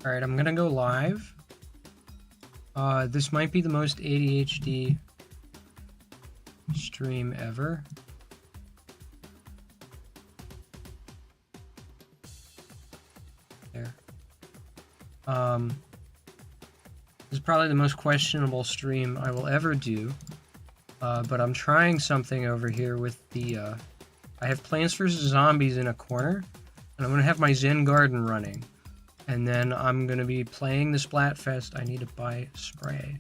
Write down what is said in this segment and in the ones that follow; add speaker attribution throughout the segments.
Speaker 1: Alright, I'm gonna go live. This might be the most ADHD stream ever. There. This is probably the most questionable stream I will ever do. But I'm trying something over here with the, I have Plants vs. Zombies in a corner, and I'm gonna have my Zen Garden running. And then I'm gonna be playing the Splatfest. I need to buy spray.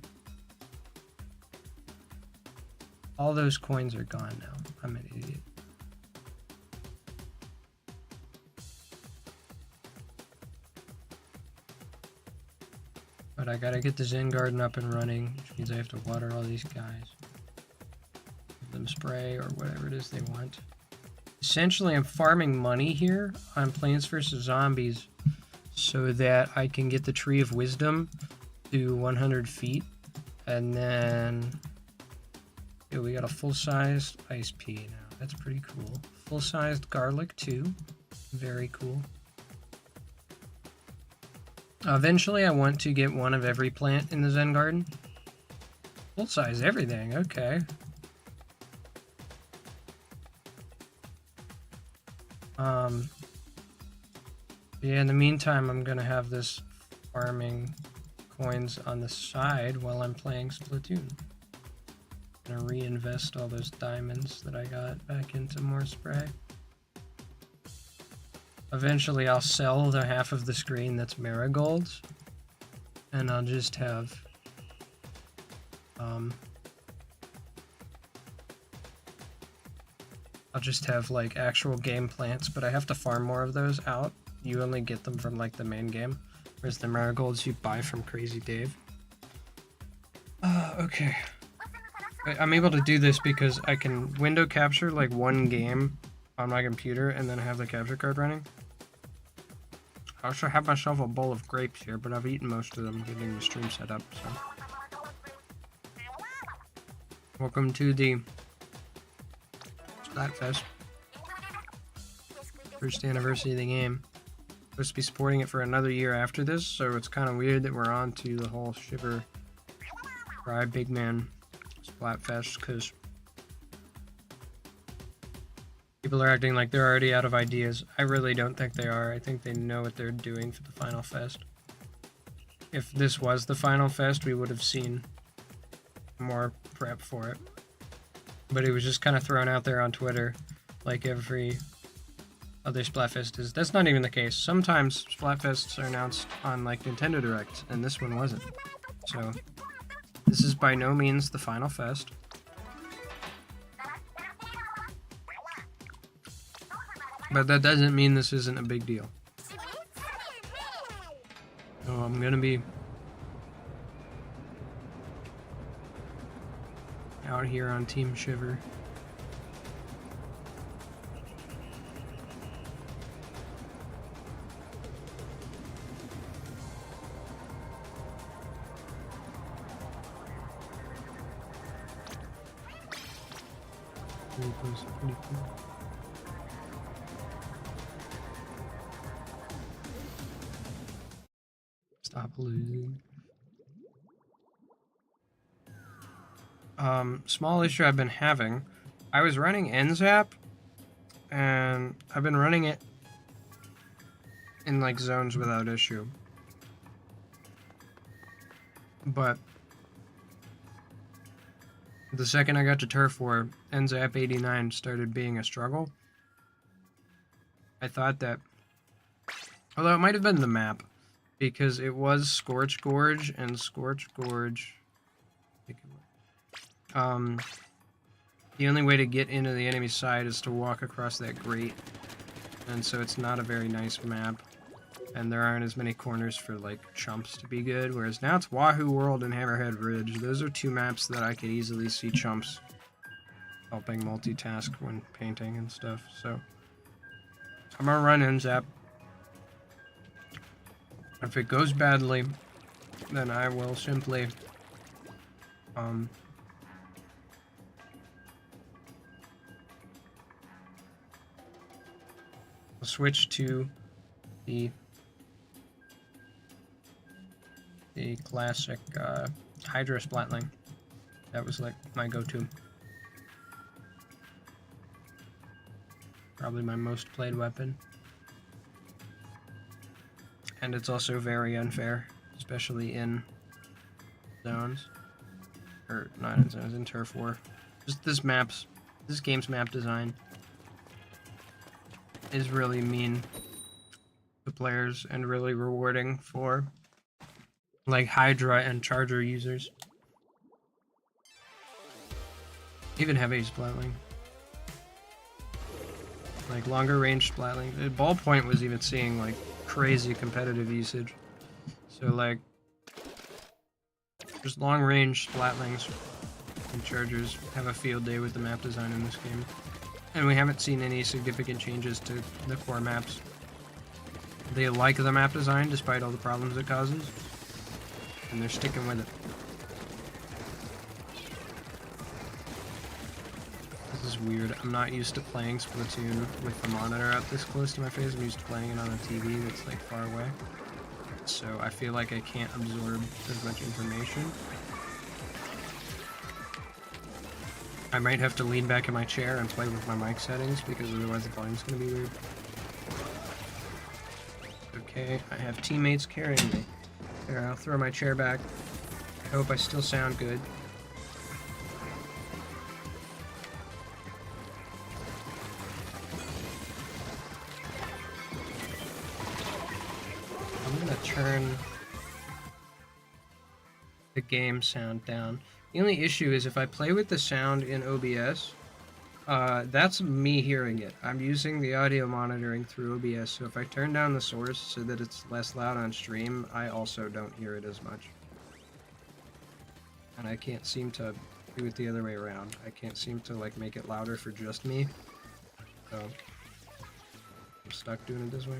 Speaker 1: All those coins are gone now. I'm an idiot. But I gotta get the Zen Garden up and running, which means I have to water all these guys. Give them spray or whatever it is they want. Essentially, I'm farming money here on Plants vs. Zombies so that I can get the Tree of Wisdom to 100 feet. And then... yeah, we got a full-sized ice pea now. That's pretty cool. Full-sized garlic, too. Very cool. Eventually, I want to get one of every plant in the Zen Garden. Full-size everything, okay. Yeah, in the meantime, I'm gonna have this farming coins on the side while I'm playing Splatoon. Gonna reinvest all those diamonds that I got back into more spray. Eventually, I'll sell the half of the screen that's marigolds, and I'll just have like actual game plants, but I have to farm more of those out. You only get them from like the main game, whereas the marigolds you buy from Crazy Dave. Okay. I'm able to do this because I can window capture like one game on my computer and then have the capture card running. I also have myself a bowl of grapes here, but I've eaten most of them getting the stream set up, so. Welcome to the Splatfest. First anniversary of the game. Supposed to be supporting it for another year after this, so it's kind of weird that we're on to the whole Shiver Fry Big Man Splatfest, because people are acting like they're already out of ideas. I really don't think they are. I think they know what they're doing for the final fest. If this was the final fest, we would have seen more prep for it. But it was just kind of thrown out there on Twitter, like every other Splatfest is. That's not even the case. Sometimes Splatfests are announced on like Nintendo Directs, and this one wasn't. So this is by no means the final fest. But that doesn't mean this isn't a big deal. So I'm gonna be out here on Team Shiver. Pretty cool. Stop losing. Small issue I've been having. I was running NZAP, and I've been running it in like zones without issue. But the second I got to Turf War, NZAP 89 started being a struggle. I thought that, although it might have been the map, because it was Scorch Gorge, and Scorch Gorge, the only way to get into the enemy side is to walk across that grate, and so it's not a very nice map, and there aren't as many corners for like chumps to be good, whereas now it's Wahoo World and Hammerhead Ridge. Those are two maps that I could easily see chumps helping multitask when painting and stuff, so I'm gonna run NZAP. If it goes badly, then I will simply I'll switch to the the classic Hydra Splatling. That was like my go-to. Probably my most played weapon. And it's also very unfair, especially in zones. Or not in zones, in Turf War. Just this game's map design is really mean to players and really rewarding for like Hydra and Charger users. Even heavy Splatling. Like longer range Splatling. The Ballpoint was even seeing like crazy competitive usage. So like just long range Splatlings and Chargers have a field day with the map design in this game. And we haven't seen any significant changes to the core maps. They like the map design despite all the problems it causes. And they're sticking with it. This is weird. I'm not used to playing Splatoon with the monitor up this close to my face. I'm used to playing it on a TV that's like far away. So I feel like I can't absorb as much information. I might have to lean back in my chair and play with my mic settings because otherwise the volume's gonna be weird. Okay, I have teammates carrying me. There, I'll throw my chair back. I hope I still sound good. I'm gonna turn the game sound down. The only issue is if I play with the sound in OBS, that's me hearing it. I'm using the audio monitoring through OBS, so if I turn down the source so that it's less loud on stream, I also don't hear it as much. And I can't seem to do it the other way around. I can't seem to like make it louder for just me. So I'm stuck doing it this way.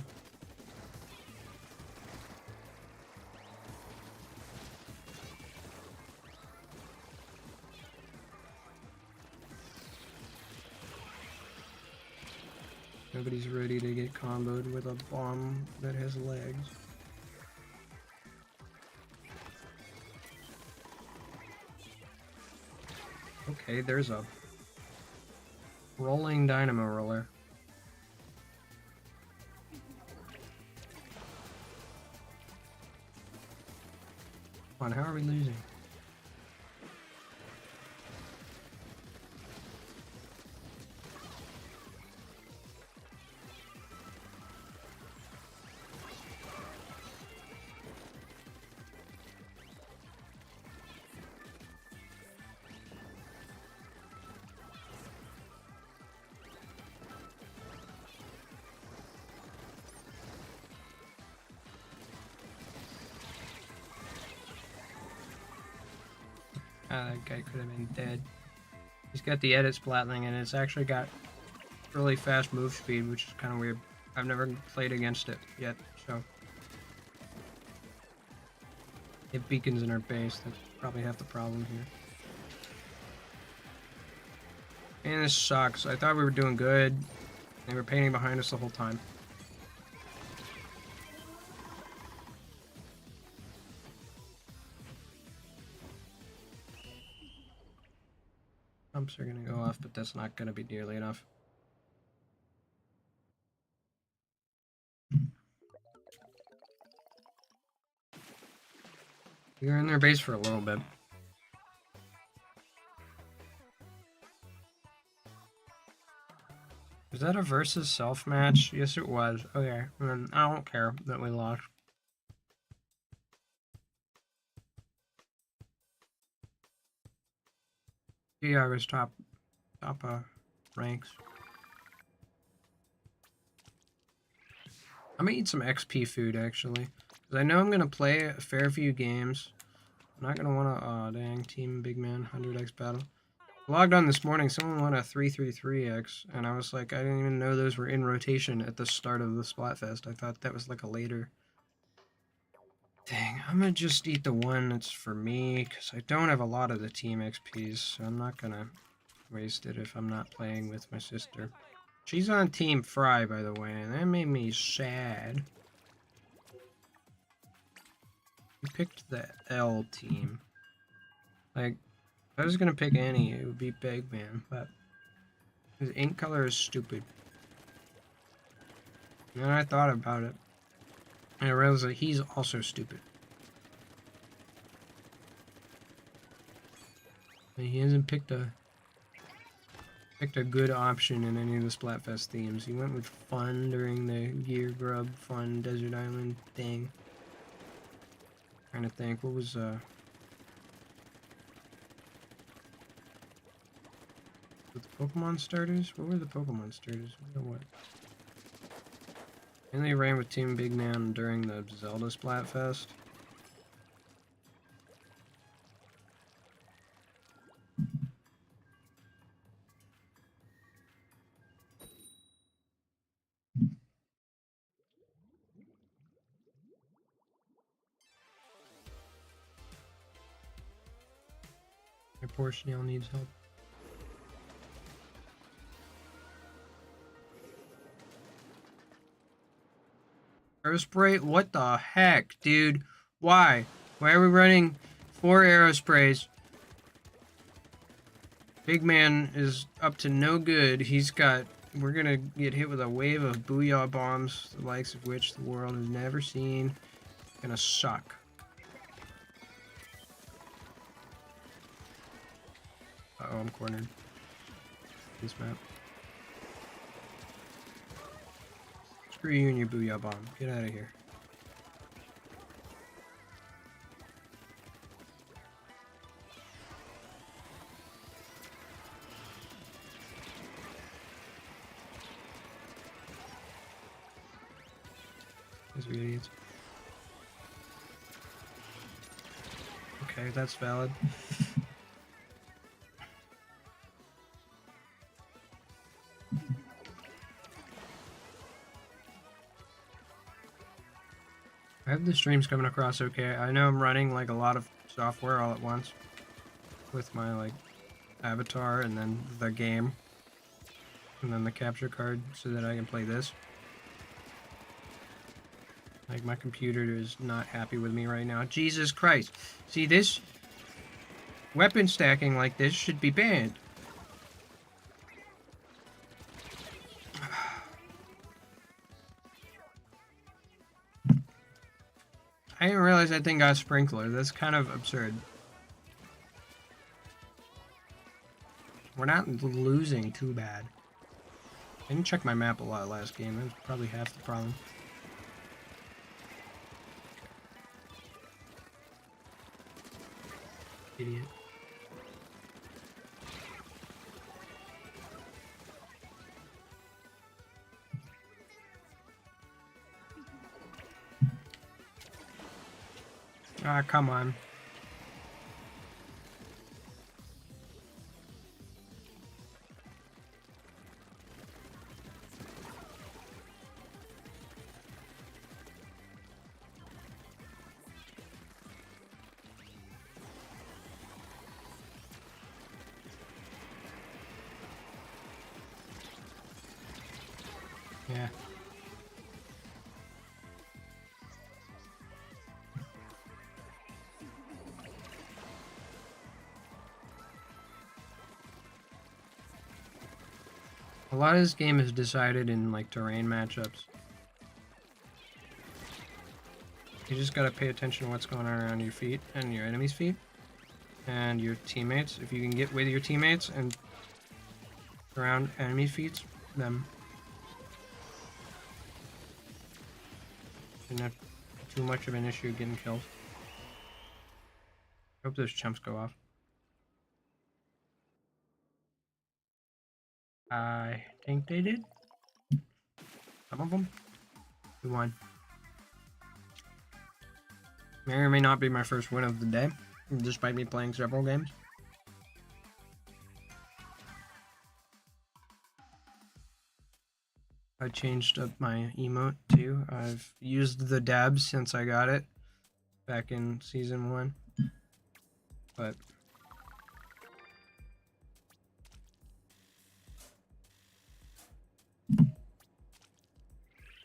Speaker 1: Nobody's ready to get comboed with a bomb that has legs. Okay, there's a rolling dynamo roller. Come on, how are we losing? That guy could have been dead. He's got the edit Splatling, and it's actually got really fast move speed, which is kind of weird. I've never played against it yet, so... It beacons in our base, that's probably half the problem here. And this sucks. I thought we were doing good. They were painting behind us the whole time. Pumps are gonna go off, but that's not gonna be nearly enough. We were in their base for a little bit. Was that a versus self match? Yes, it was. Okay, I don't care that we lost. Yeah, I was top ranks. I'm gonna eat some XP food actually, because I know I'm gonna play a fair few games. I'm not gonna wanna. Oh dang, team big man 100x battle. I logged on this morning. Someone won a 333x, and I was like, I didn't even know those were in rotation at the start of the Splatfest. I thought that was like a later. Dang, I'm gonna just eat the one that's for me, because I don't have a lot of the team XPs, so I'm not gonna waste it if I'm not playing with my sister. She's on Team Fry, by the way, and that made me sad. picked the L team. Like, if I was gonna pick any, it would be Big Man, but his ink color is stupid. And then I thought about it, and I realized that he's also stupid. And he hasn't picked a good option in any of the Splatfest themes. He went with fun during the Gear Grub Fun Desert Island thing. Trying to think, what was the Pokemon starters? What were the Pokemon starters? I don't know what. And they ran with Team Big Man during the Zelda Splatfest. My poor snail needs help. Aerospray? What the heck, dude? Why? Why are we running 4 Aerosprays? Big Man is up to no good. He's got... We're gonna get hit with a wave of Booyah Bombs, the likes of which the world has never seen. Gonna suck. Uh-oh, I'm cornered. This map. Screw you and your Booyah Bomb. Get out of here. Those are idiots. Okay, that's valid. I have the streams coming across okay. I know I'm running like a lot of software all at once with my like avatar and then the game and then the capture card so that I can play this. Like my computer is not happy with me right now. Jesus Christ. See, this weapon stacking like this should be banned. I didn't realize that thing got sprinkler. That's kind of absurd. We're not losing too bad. I didn't check my map a lot last game. That was probably half the problem. Idiot. Ah, come on. Yeah. A lot of this game is decided in like terrain matchups. You just gotta pay attention to what's going on around your feet and your enemy's feet and your teammates. If you can get with your teammates and around enemy feet, then shouldn't have too much of an issue getting killed. Hope those chumps go off. I think they did. Some of them. We won. May or may not be my first win of the day, despite me playing several games. I changed up my emote too. I've used the dabs since I got it back in season 1. But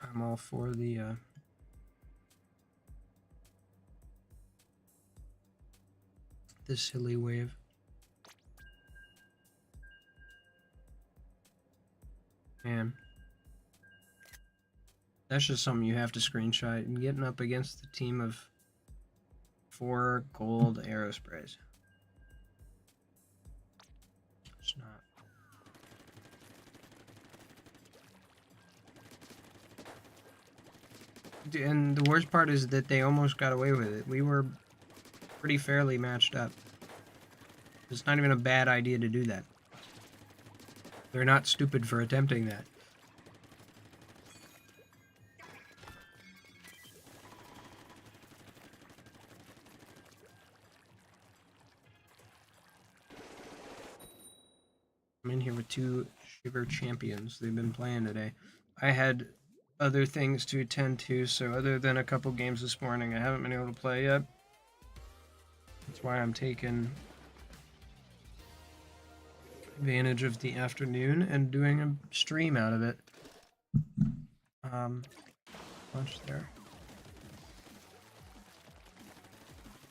Speaker 1: I'm all for the this silly wave. Man. That's just something you have to screenshot. And getting up against the team of 4 gold aerosprays. It's not. And the worst part is that they almost got away with it. We were pretty fairly matched up. It's not even a bad idea to do that. They're not stupid for attempting that. I'm in here with 2 Shiver champions. They've been playing today. I had other things to attend to, so other than a couple games this morning, I haven't been able to play yet. That's why I'm taking advantage of the afternoon and doing a stream out of it. Lunch there.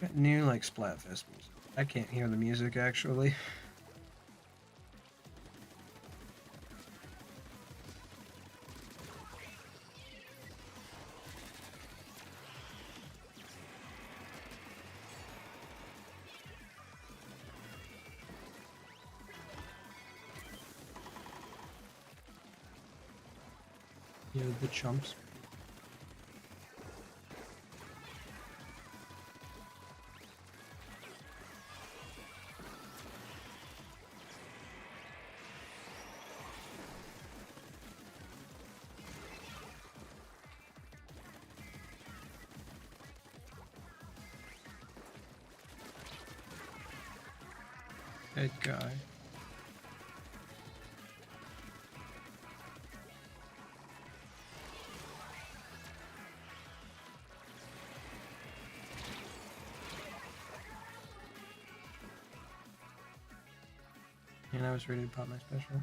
Speaker 1: Got new like Splatfest music. I can't hear the music actually. Yeah, the chumps. Dead guy. And I was ready to pop my special.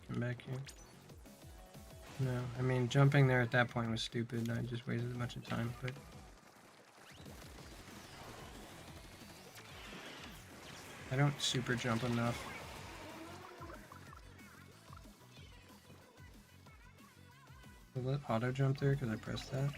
Speaker 1: Come back here. No, I mean, jumping there at that point was stupid. I just wasted a bunch of time, but... I don't super jump enough. Will it auto jump there because I pressed that?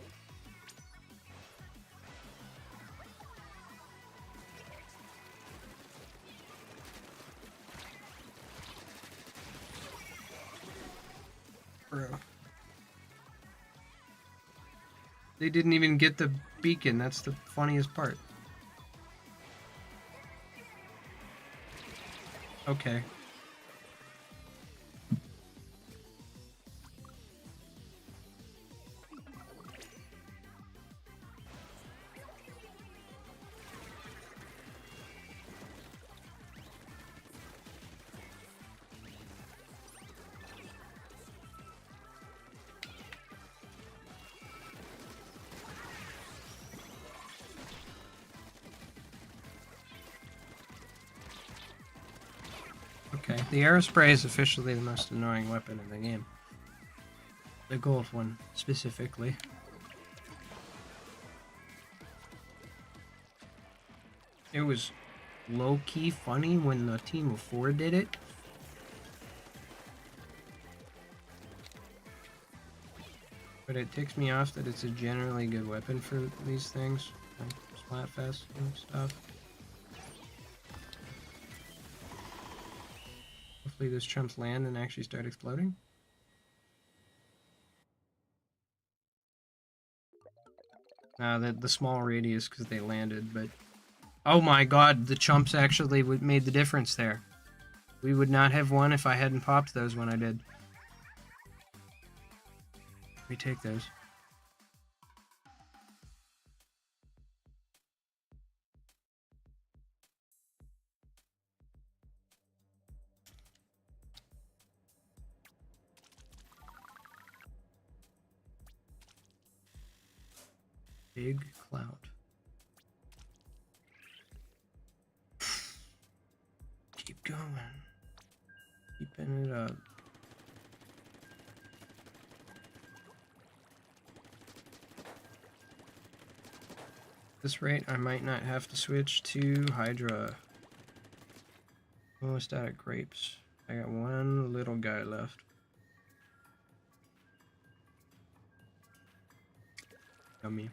Speaker 1: Bro. They didn't even get the beacon. That's the funniest part. Okay. Okay, the aerospray is officially the most annoying weapon in the game. The gold one, specifically. It was low-key funny when the team of 4 did it. But it ticks me off that it's a generally good weapon for these things, like Splatfest and stuff. Hopefully those chumps land and actually start exploding. The small radius because they landed, but... Oh my god, the chumps actually made the difference there. We would not have won if I hadn't popped those when I did. We take those. Big cloud. Keep going. Keeping it up. this rate, I might not have to switch to Hydra. Almost out of grapes. I got one little guy left. Yummy.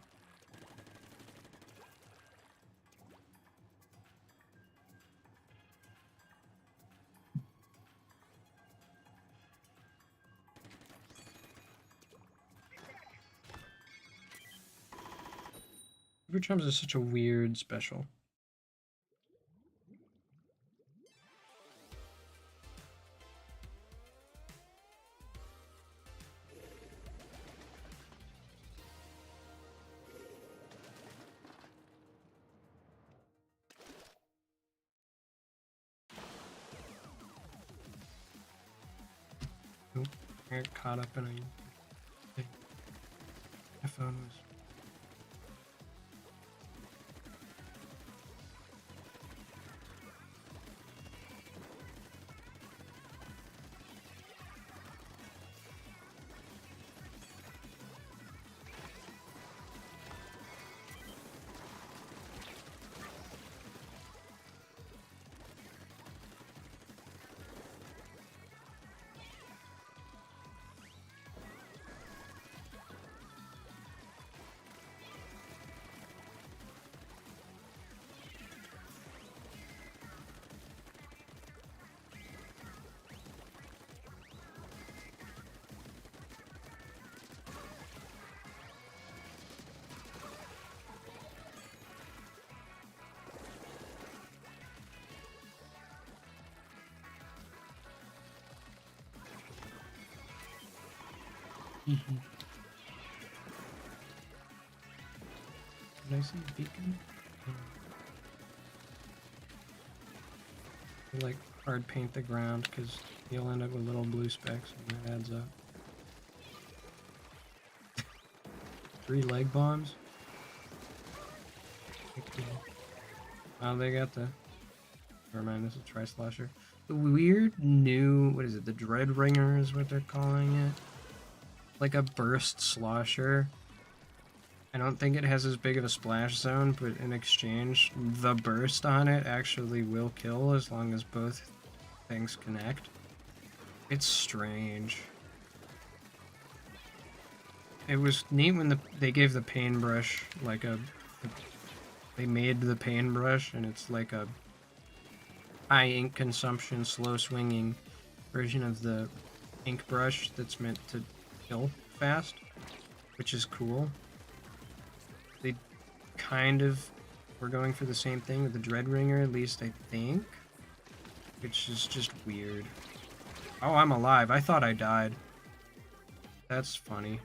Speaker 1: Super Chums is such a weird special. Nope, I got caught up in a... My phone was... Can I see a beacon? I like hard paint the ground because you'll end up with little blue specks and that adds up. 3 leg bombs? Oh, they got the... Never mind, this is Tri-Slosher. The weird new... What is it? The Dread Ringer is what they're calling it. Like a burst slosher. I don't think it has as big of a splash zone, but in exchange, the burst on it actually will kill as long as both things connect. It's strange. It was neat when they gave the paintbrush like a... They made the paintbrush and it's like a high ink consumption, slow swinging version of the ink brush that's meant to kill fast, which is cool. They kind of were going for the same thing with the Dread Ringer, at least I think, which is just weird. Oh, I'm alive. I thought I died. That's funny.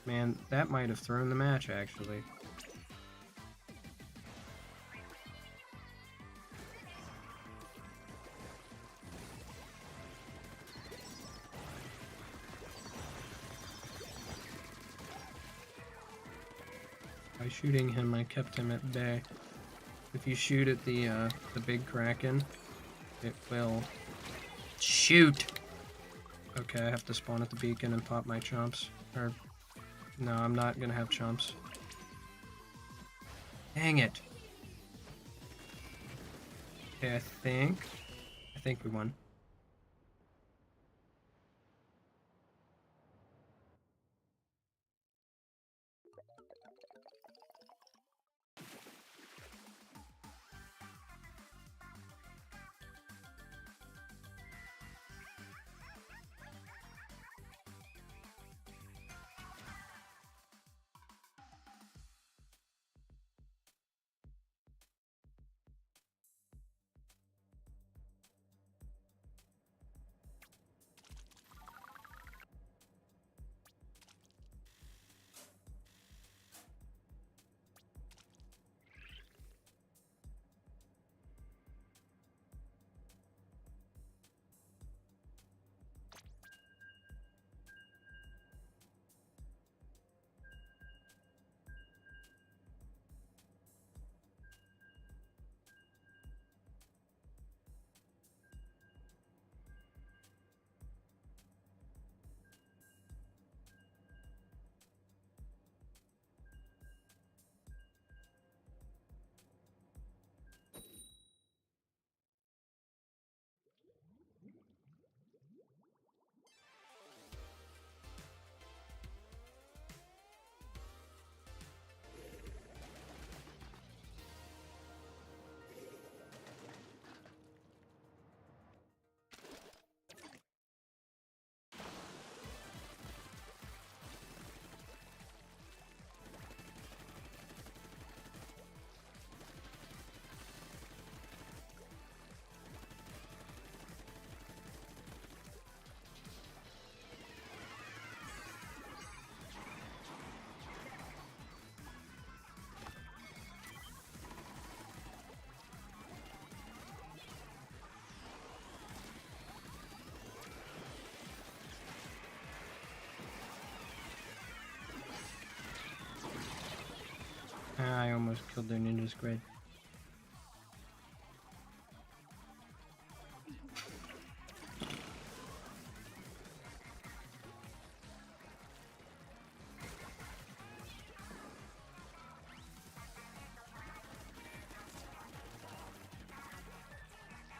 Speaker 1: Man, that might have thrown the match, actually. By shooting him, I kept him at bay. If you shoot at the big Kraken, it will shoot. Okay, I have to spawn at the beacon and pop my chumps. Or no, I'm not gonna have chumps. Dang it. Okay, I think we won. I almost killed their ninja squid.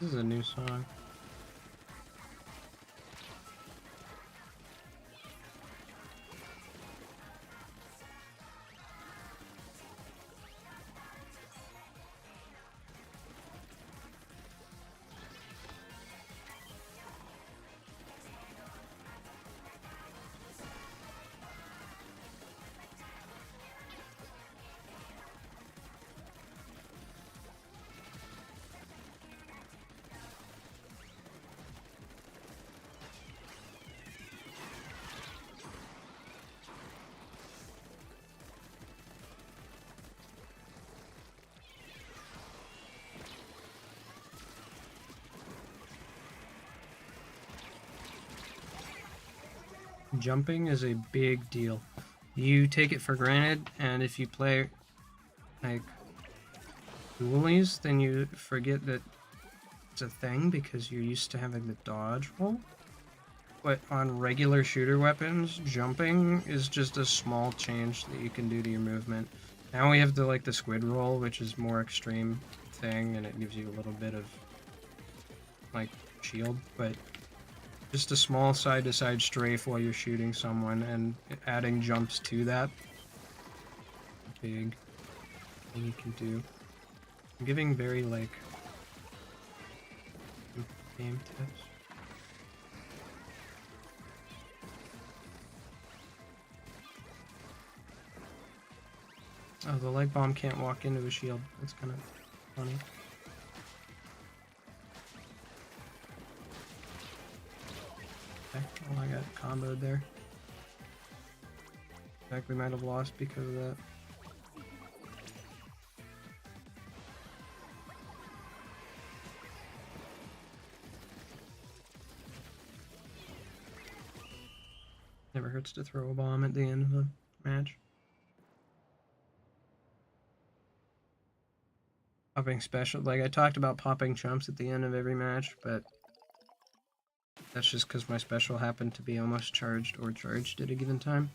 Speaker 1: This is a new song. Jumping is a big deal. You take it for granted, and if you play like dualies, then you forget that it's a thing because you're used to having the dodge roll. But on regular shooter weapons, jumping is just a small change that you can do to your movement. Now we have the squid roll, which is more extreme thing, and it gives you a little bit of like shield, but just a small side-to-side strafe while you're shooting someone, and adding jumps to that. Big thing you can do. I'm giving very, like, game tips. Oh, the leg bomb can't walk into a shield. That's kind of funny. Okay, well, I got comboed there. In fact, we might have lost because of that. Never hurts to throw a bomb at the end of a match. Popping special, like I talked about popping chumps at the end of every match, but that's just because my special happened to be almost charged or charged at a given time.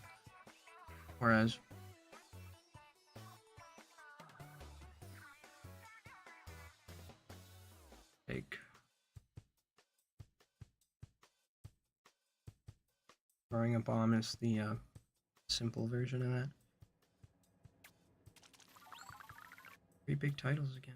Speaker 1: Whereas like throwing a bomb is the simple version of that. 3 big titles again.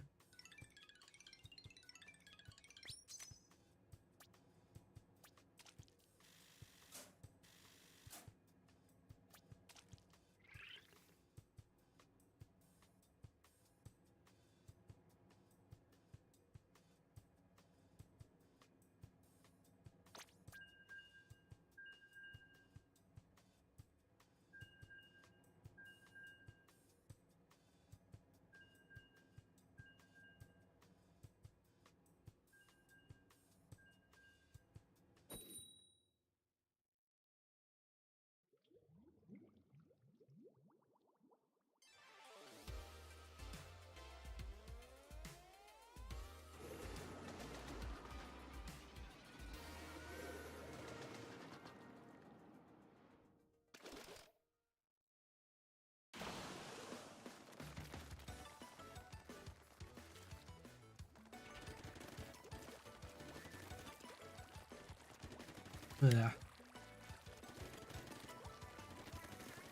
Speaker 1: Yeah.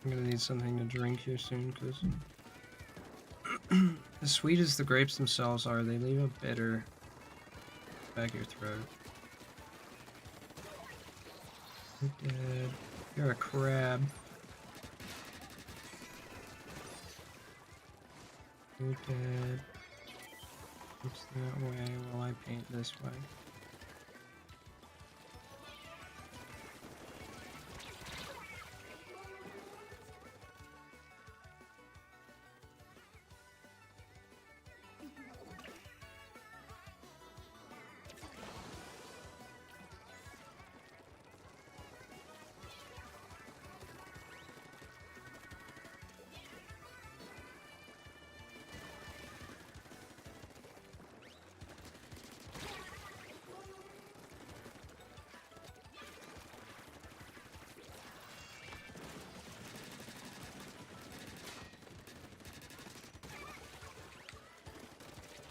Speaker 1: I'm gonna need something to drink here soon, because as sweet as the grapes themselves are, they leave a bitter back of your throat. You're dead. You're a crab. You're dead. It's that way while I paint this way.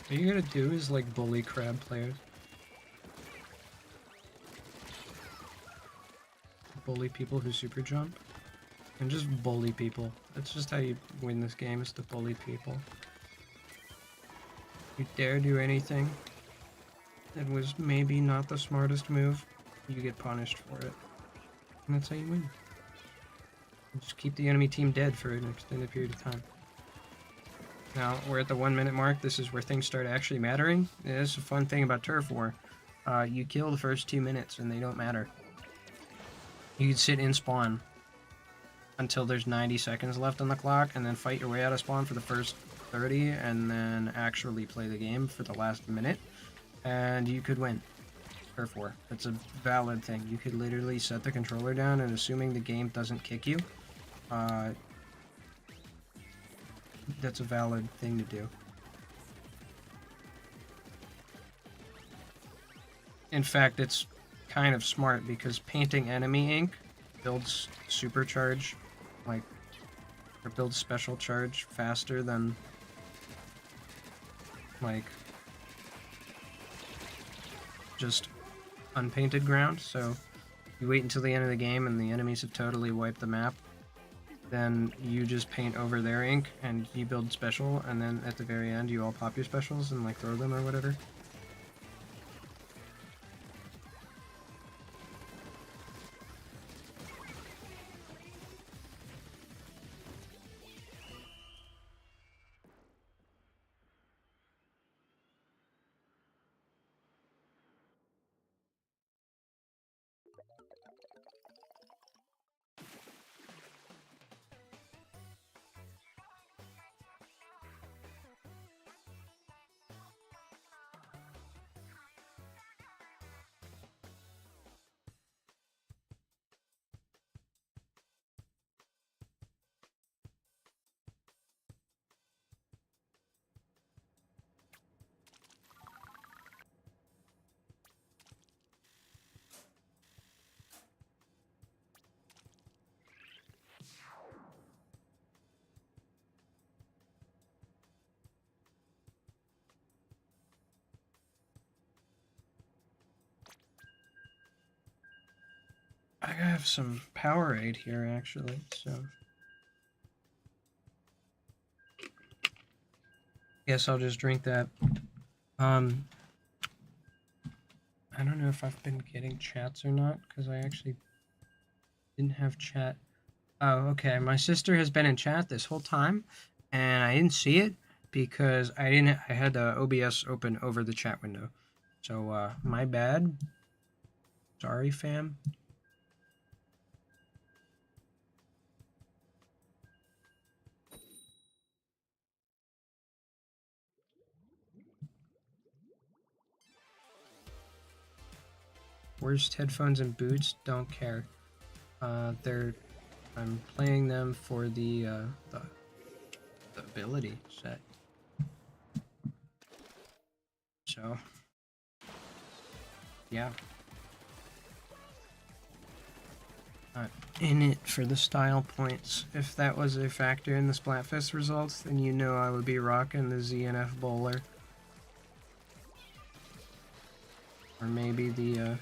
Speaker 1: What you gotta do is like bully crab players. Bully people who super jump. And just bully people. That's just how you win this game, is to bully people. You dare do anything that was maybe not the smartest move, you get punished for it. And that's how you win. You just keep the enemy team dead for an extended period of time. Now, we're at the 1 minute mark. This is where things start actually mattering. And this is a fun thing about Turf War. You kill the first 2 minutes and they don't matter. You can sit in spawn until there's 90 seconds left on the clock, and then fight your way out of spawn for the first 30, and then actually play the game for the last minute, and you could win. Turf War. That's a valid thing. You could literally set the controller down, and assuming the game doesn't kick you, that's a valid thing to do. In fact, it's kind of smart, because painting enemy ink builds supercharge, like, or builds special charge faster than, like, just unpainted ground. So you wait until the end of the game and the enemies have totally wiped the map, then you just paint over their ink and you build special, and then at the very end you all pop your specials and like throw them or whatever. I have some Powerade here, actually, so guess I'll just drink that. I don't know if I've been getting chats or not, because I actually didn't have chat. Oh, okay. My sister has been in chat this whole time, and I didn't see it because I had OBS open over the chat window. So, my bad. Sorry, fam. Worst headphones and boots, don't care. I'm playing them for the ability set. So, yeah. Not in it for the style points. If that was a factor in the Splatfest results, then you know I would be rocking the ZNF bowler. Or maybe the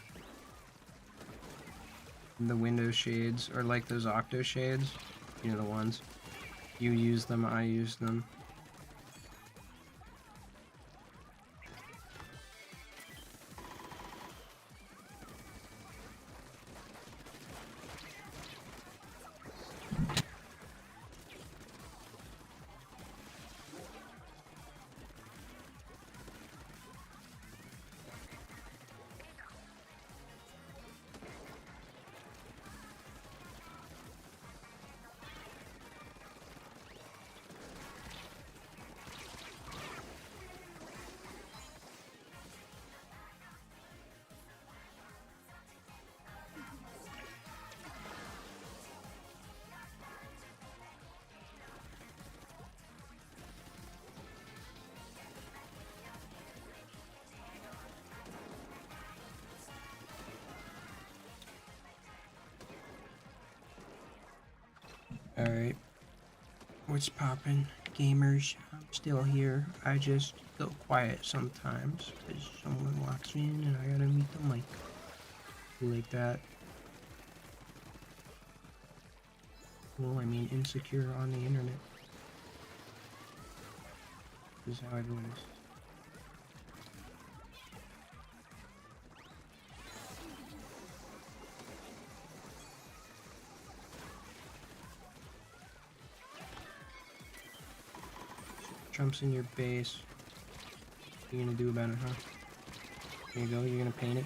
Speaker 1: window shades, or like those octo shades. You know, the ones. You use them, I use them. Alright. What's poppin'? gamers. I'm still here. I just go quiet sometimes because someone walks in and I gotta mute the mic. Like that. Well, I mean, insecure on the internet. This is how everyone is. Jumps in your base. What are you gonna do about it, huh? There you go, you're gonna paint it.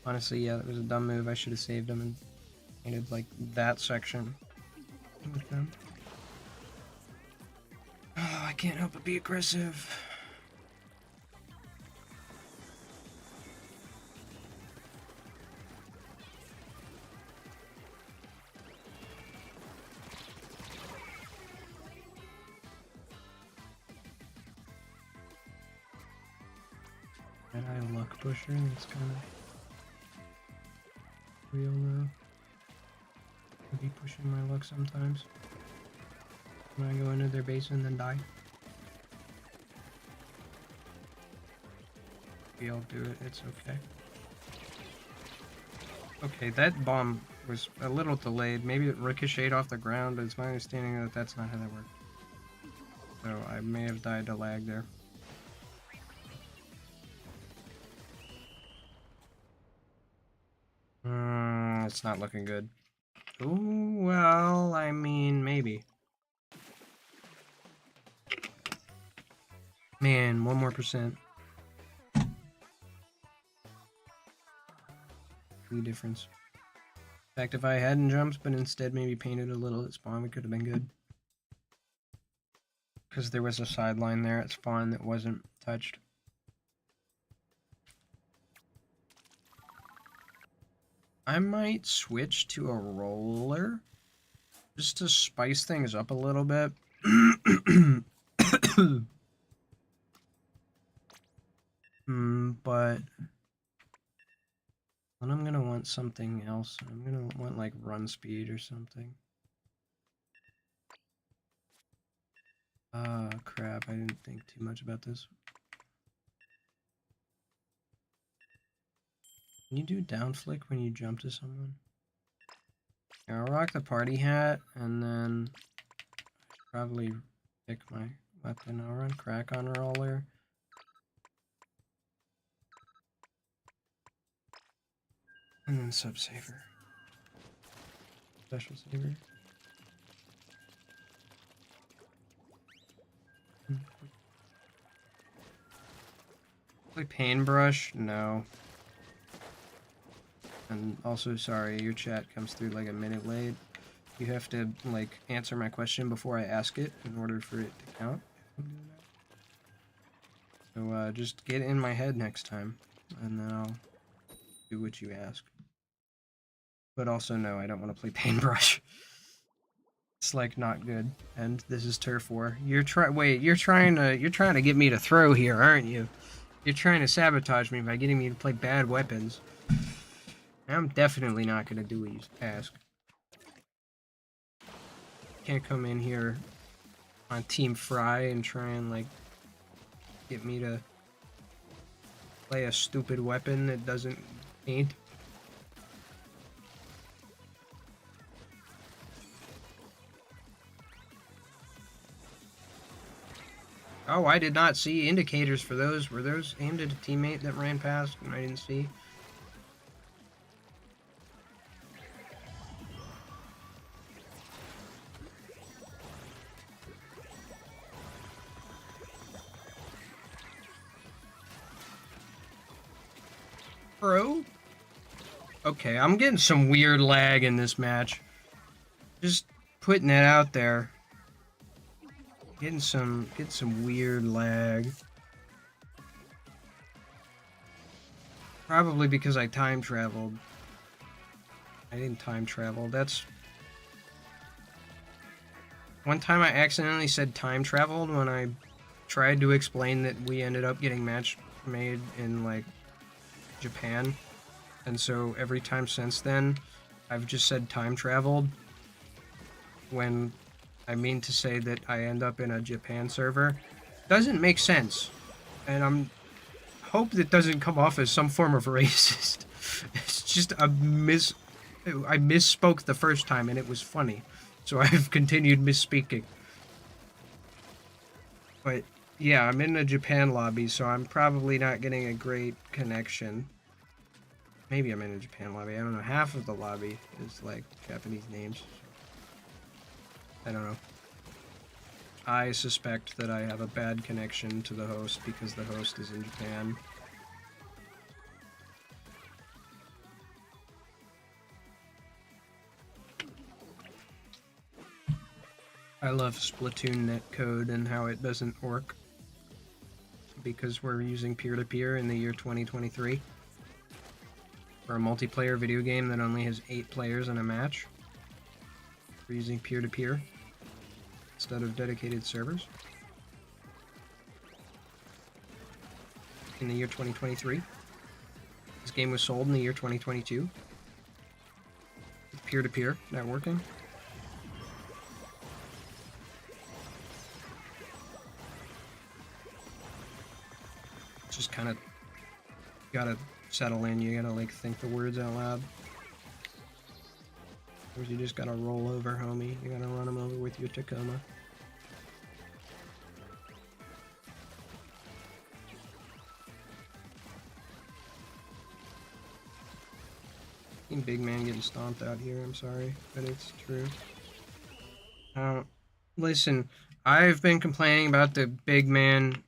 Speaker 1: Honestly, yeah, that was a dumb move. I should have saved him and painted like that section with them. Oh, I can't help but be aggressive. And I luck pusher, that's kind of real now. I'll be pushing my luck sometimes. When I go into their base and then die. Maybe I'll do it, it's okay. Okay, that bomb was a little delayed. Maybe it ricocheted off the ground, but it's my understanding that that's not how that worked. So I may have died to lag there. It's not looking good. Ooh, well, I mean, maybe. Man, 1 more %. The difference. In fact, if I hadn't jumped, but instead maybe painted a little at spawn, it could have been good. Because there was a sideline there at spawn that wasn't touched. I might switch to a roller just to spice things up a little bit. But then I'm gonna want something else. I'm gonna want like run speed or something. Ah, crap, I didn't think too much about this. Can you do down flick when you jump to someone? Yeah, I'll rock the party hat, and then probably pick my weapon. I'll run crack on roller. And then sub saver. Special saver. Play paintbrush? No. And also, sorry, your chat comes through like a minute late. You have to, like, answer my question before I ask it in order for it to count. So, just get in my head next time, and then I'll do what you ask. But also, no, I don't want to play paintbrush. It's, like, not good. And this is turf war. You're trying to get me to throw here, aren't you? You're trying to sabotage me by getting me to play bad weapons. I'm definitely not gonna do what you ask. Can't come in here on Team Fry and try and, like, get me to play a stupid weapon that doesn't paint. Oh, I did not see indicators for those. Were those aimed at a teammate that ran past and I didn't see? Bro? Okay, I'm getting some weird lag in this match. Just putting it out there. Getting some weird lag. Probably because I time traveled. I didn't time travel. That's... One time I accidentally said time traveled when I tried to explain that we ended up getting match made in, like, Japan. And so every time since then, I've just said time traveled when I mean to say that I end up in a Japan server doesn't make sense. And I'm hope that doesn't come off as some form of racist. It's just I misspoke the first time and it was funny. So I've continued misspeaking. But yeah, I'm in a Japan lobby, so I'm probably not getting a great connection. Maybe I'm in a Japan lobby. I don't know. Half of the lobby is like Japanese names. I don't know. I suspect that I have a bad connection to the host because the host is in Japan. I love Splatoon netcode and how it doesn't work because we're using peer-to-peer in the year 2023 for a multiplayer video game that only has 8 players in a match. We're using peer-to-peer instead of dedicated servers in the year 2023. This game was sold in the year 2022 with peer-to-peer networking. Just kind of gotta settle in. You gotta like think the words out loud. Or you just gotta roll over, homie. You gotta run them over with your Tacoma. Big man getting stomped out here. I'm sorry, but it's true. Listen, I've been complaining about the big man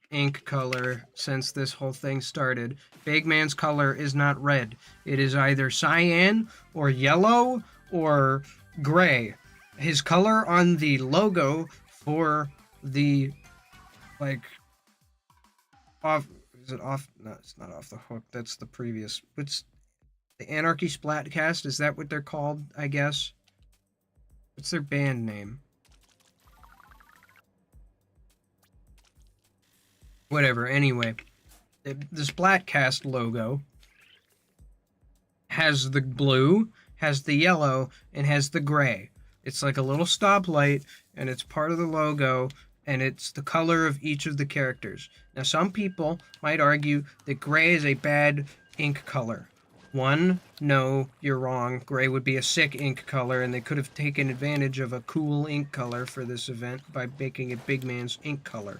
Speaker 1: ink color since this whole thing started. Big man's color is not red. It is either cyan or yellow or gray. His color on the logo for the like off is it off? No, it's not off the hook. That's the previous. What's the Anarchy Splatcast? Is that what they're called? I guess. What's their band name? Whatever, anyway. The Splatcast logo has the blue, has the yellow, and has the gray. It's like a little stoplight, and it's part of the logo, and it's the color of each of the characters. Now, some people might argue that gray is a bad ink color. One, no, you're wrong. Gray would be a sick ink color, and they could have taken advantage of a cool ink color for this event by making it Big Man's ink color.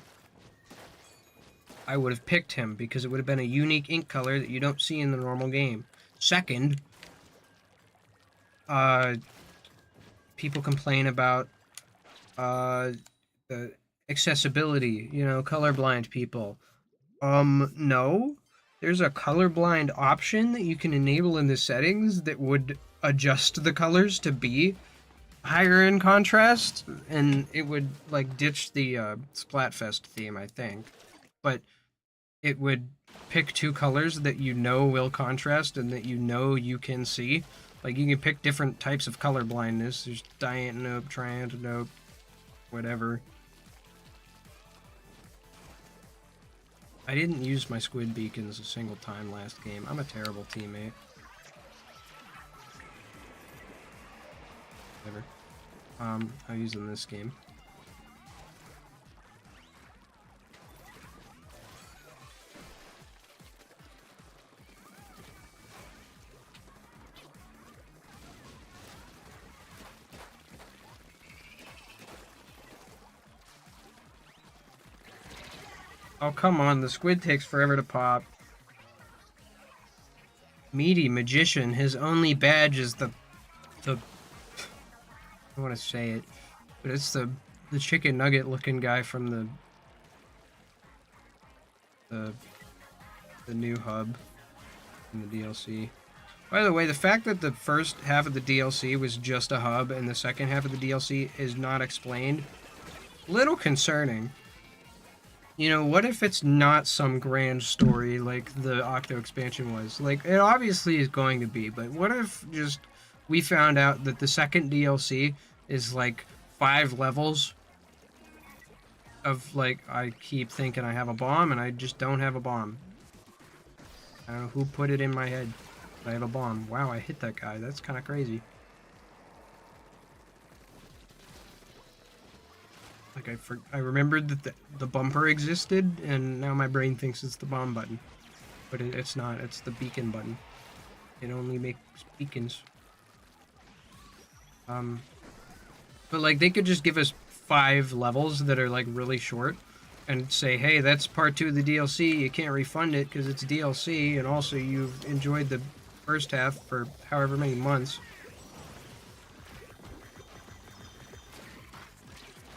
Speaker 1: I would have picked him because it would have been a unique ink color that you don't see in the normal game. Second, people complain about the accessibility, you know, colorblind people. No. There's a colorblind option that you can enable in the settings that would adjust the colors to be higher in contrast, and it would, like, ditch the Splatfest theme, I think. But it would pick 2 colors that you know will contrast and that you know you can see. Like, you can pick different types of color blindness. There's diantinope, triantinope, whatever. I didn't use my squid beacons a single time last game. I'm a terrible teammate. Whatever. I'll use them this game. Oh, come on, the squid takes forever to pop. Meaty Magician, his only badge is the I don't want to say it, but it's the chicken nugget looking guy from the new hub in the DLC. By the way, the fact that the first half of the DLC was just a hub and the second half of the DLC is not explained, little concerning. You know, what if it's not some grand story like the Octo expansion was? Like, it obviously is going to be, but what if just we found out that the second DLC is like 5 levels of, like, I keep thinking I have a bomb and I just don't have a bomb. I don't know who put it in my head. I have a bomb. Wow, I hit that guy. That's kind of crazy. Like, I remembered that the bumper existed, and now my brain thinks it's the bomb button. But it's not. It's the beacon button. It only makes beacons. But, like, they could just give us 5 levels that are, like, really short and say, hey, that's part 2 of the DLC. You can't refund it because it's DLC, and also you've enjoyed the first half for however many months.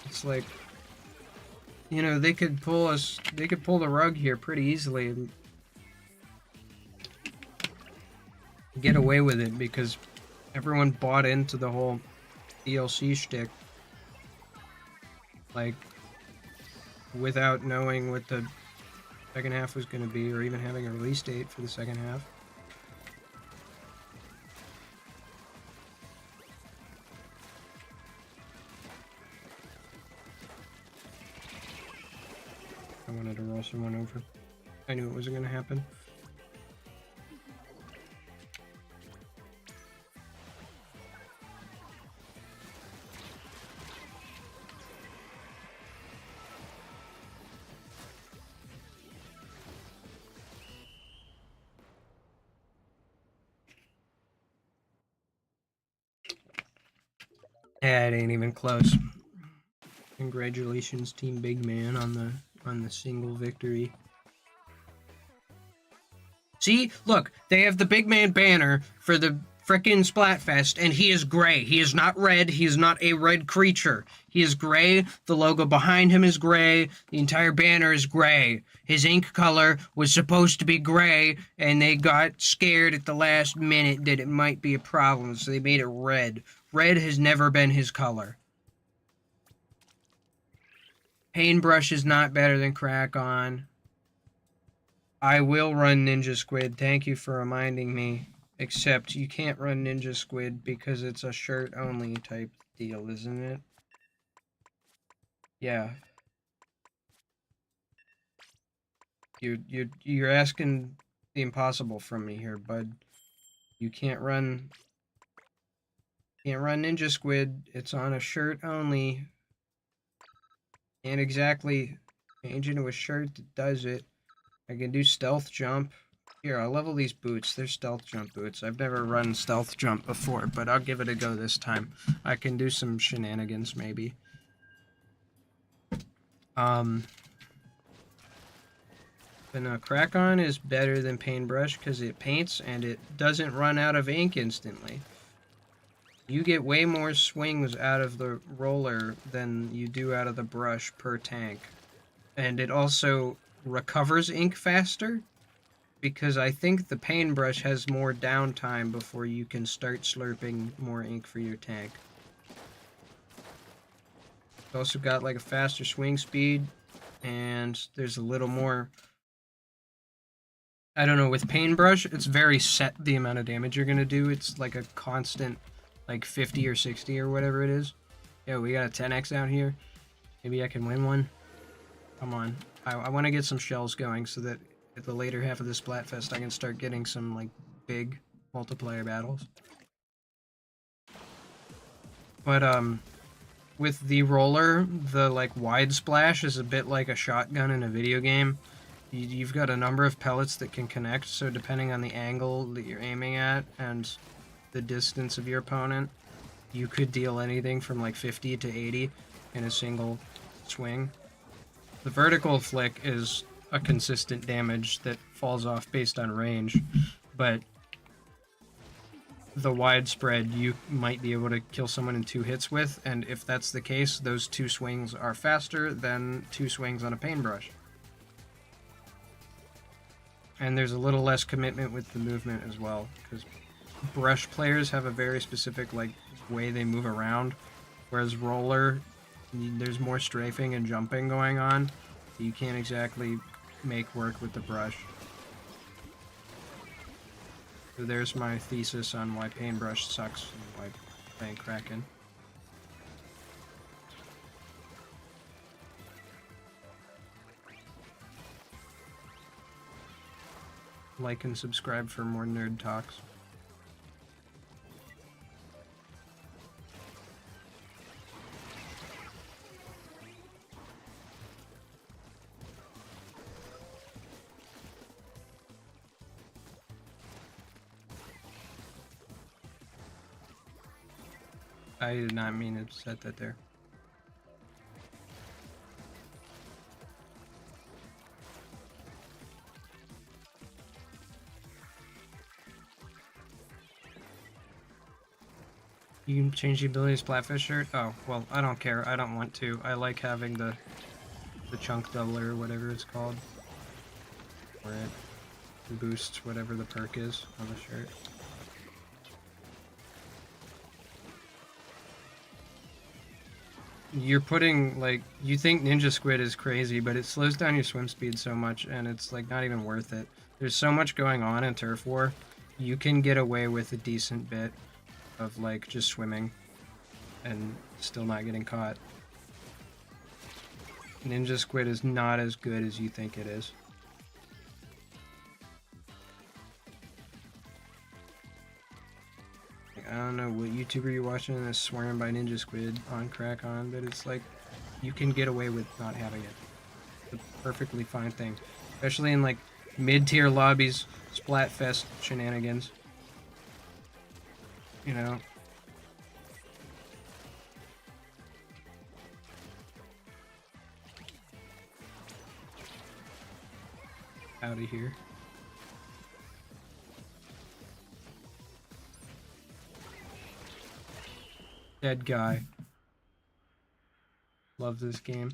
Speaker 1: It's like, you know, they could pull the rug here pretty easily and get away with it because everyone bought into the whole DLC shtick, like, without knowing what the second half was going to be or even having a release date for the second half. I wanted to roll someone over. I knew it wasn't going to happen. Yeah, it ain't even close. Congratulations, Team Big Man, on the single victory. See, look, they have the Big Man banner for the frickin' Splatfest, and he is gray. He is not red. He is not a red creature. He is gray. The logo behind him is gray. The entire banner is gray. His ink color was supposed to be gray, and they got scared at the last minute that it might be a problem, so they made it red. Red has never been his color. Paintbrush is not better than Crack-On. I will run Ninja Squid. Thank you for reminding me. Except you can't run Ninja Squid because it's a shirt-only type deal, isn't it? Yeah. You're asking the impossible from me here, bud. You can't run Ninja Squid. It's on a shirt only. Can't exactly change into a shirt that does it. I can do stealth jump. Here, I'll level these boots. They're stealth jump boots. I've never run stealth jump before, but I'll give it a go this time. I can do some shenanigans, maybe. But no, Crack-On is better than Paintbrush because it paints and it doesn't run out of ink instantly. You get way more swings out of the roller than you do out of the brush per tank. And it also recovers ink faster, because I think the Paintbrush has more downtime before you can start slurping more ink for your tank. It's also got like a faster swing speed, and there's a little more... I don't know, with Paintbrush, it's very set the amount of damage you're gonna do. It's like a constant, like 50 or 60 or whatever it is. Yo, we got a 10x out here. Maybe I can win one. Come on. I want to get some shells going so that at the later half of this Splatfest, I can start getting some, like, big multiplayer battles. But, with the roller, the, like, wide splash is a bit like a shotgun in a video game. You've got a number of pellets that can connect, so depending on the angle that you're aiming at and the distance of your opponent, you could deal anything from, like, 50 to 80 in a single swing. The vertical flick is a consistent damage that falls off based on range, but the widespread you might be able to kill someone in 2 hits with, and if that's the case, those 2 swings are faster than 2 swings on a paintbrush. And there's a little less commitment with the movement as well, because brush players have a very specific, like, way they move around, whereas roller, there's more strafing and jumping going on, so you can't exactly make work with the brush. So there's my thesis on why Paintbrush sucks and why playing Kraken. Like and subscribe for more nerd talks. I did not mean to set that there. You can change the ability to Splatfest shirt? Oh, well, I don't care. I don't want to. I like having the chunk doubler or whatever it's called. Where it boosts whatever the perk is on the shirt. You're putting, like, you think Ninja Squid is crazy, but it slows down your swim speed so much, and it's, like, not even worth it. There's so much going on in Turf War, you can get away with a decent bit of, like, just swimming and still not getting caught. Ninja Squid is not as good as you think it is. I don't know what YouTuber you're watching is swearing by Ninja Squid on crack on, but it's like, you can get away with not having it. It's a perfectly fine thing. Especially in, like, mid-tier lobbies, Splatfest shenanigans. You know? Out of here. Dead guy. Love this game.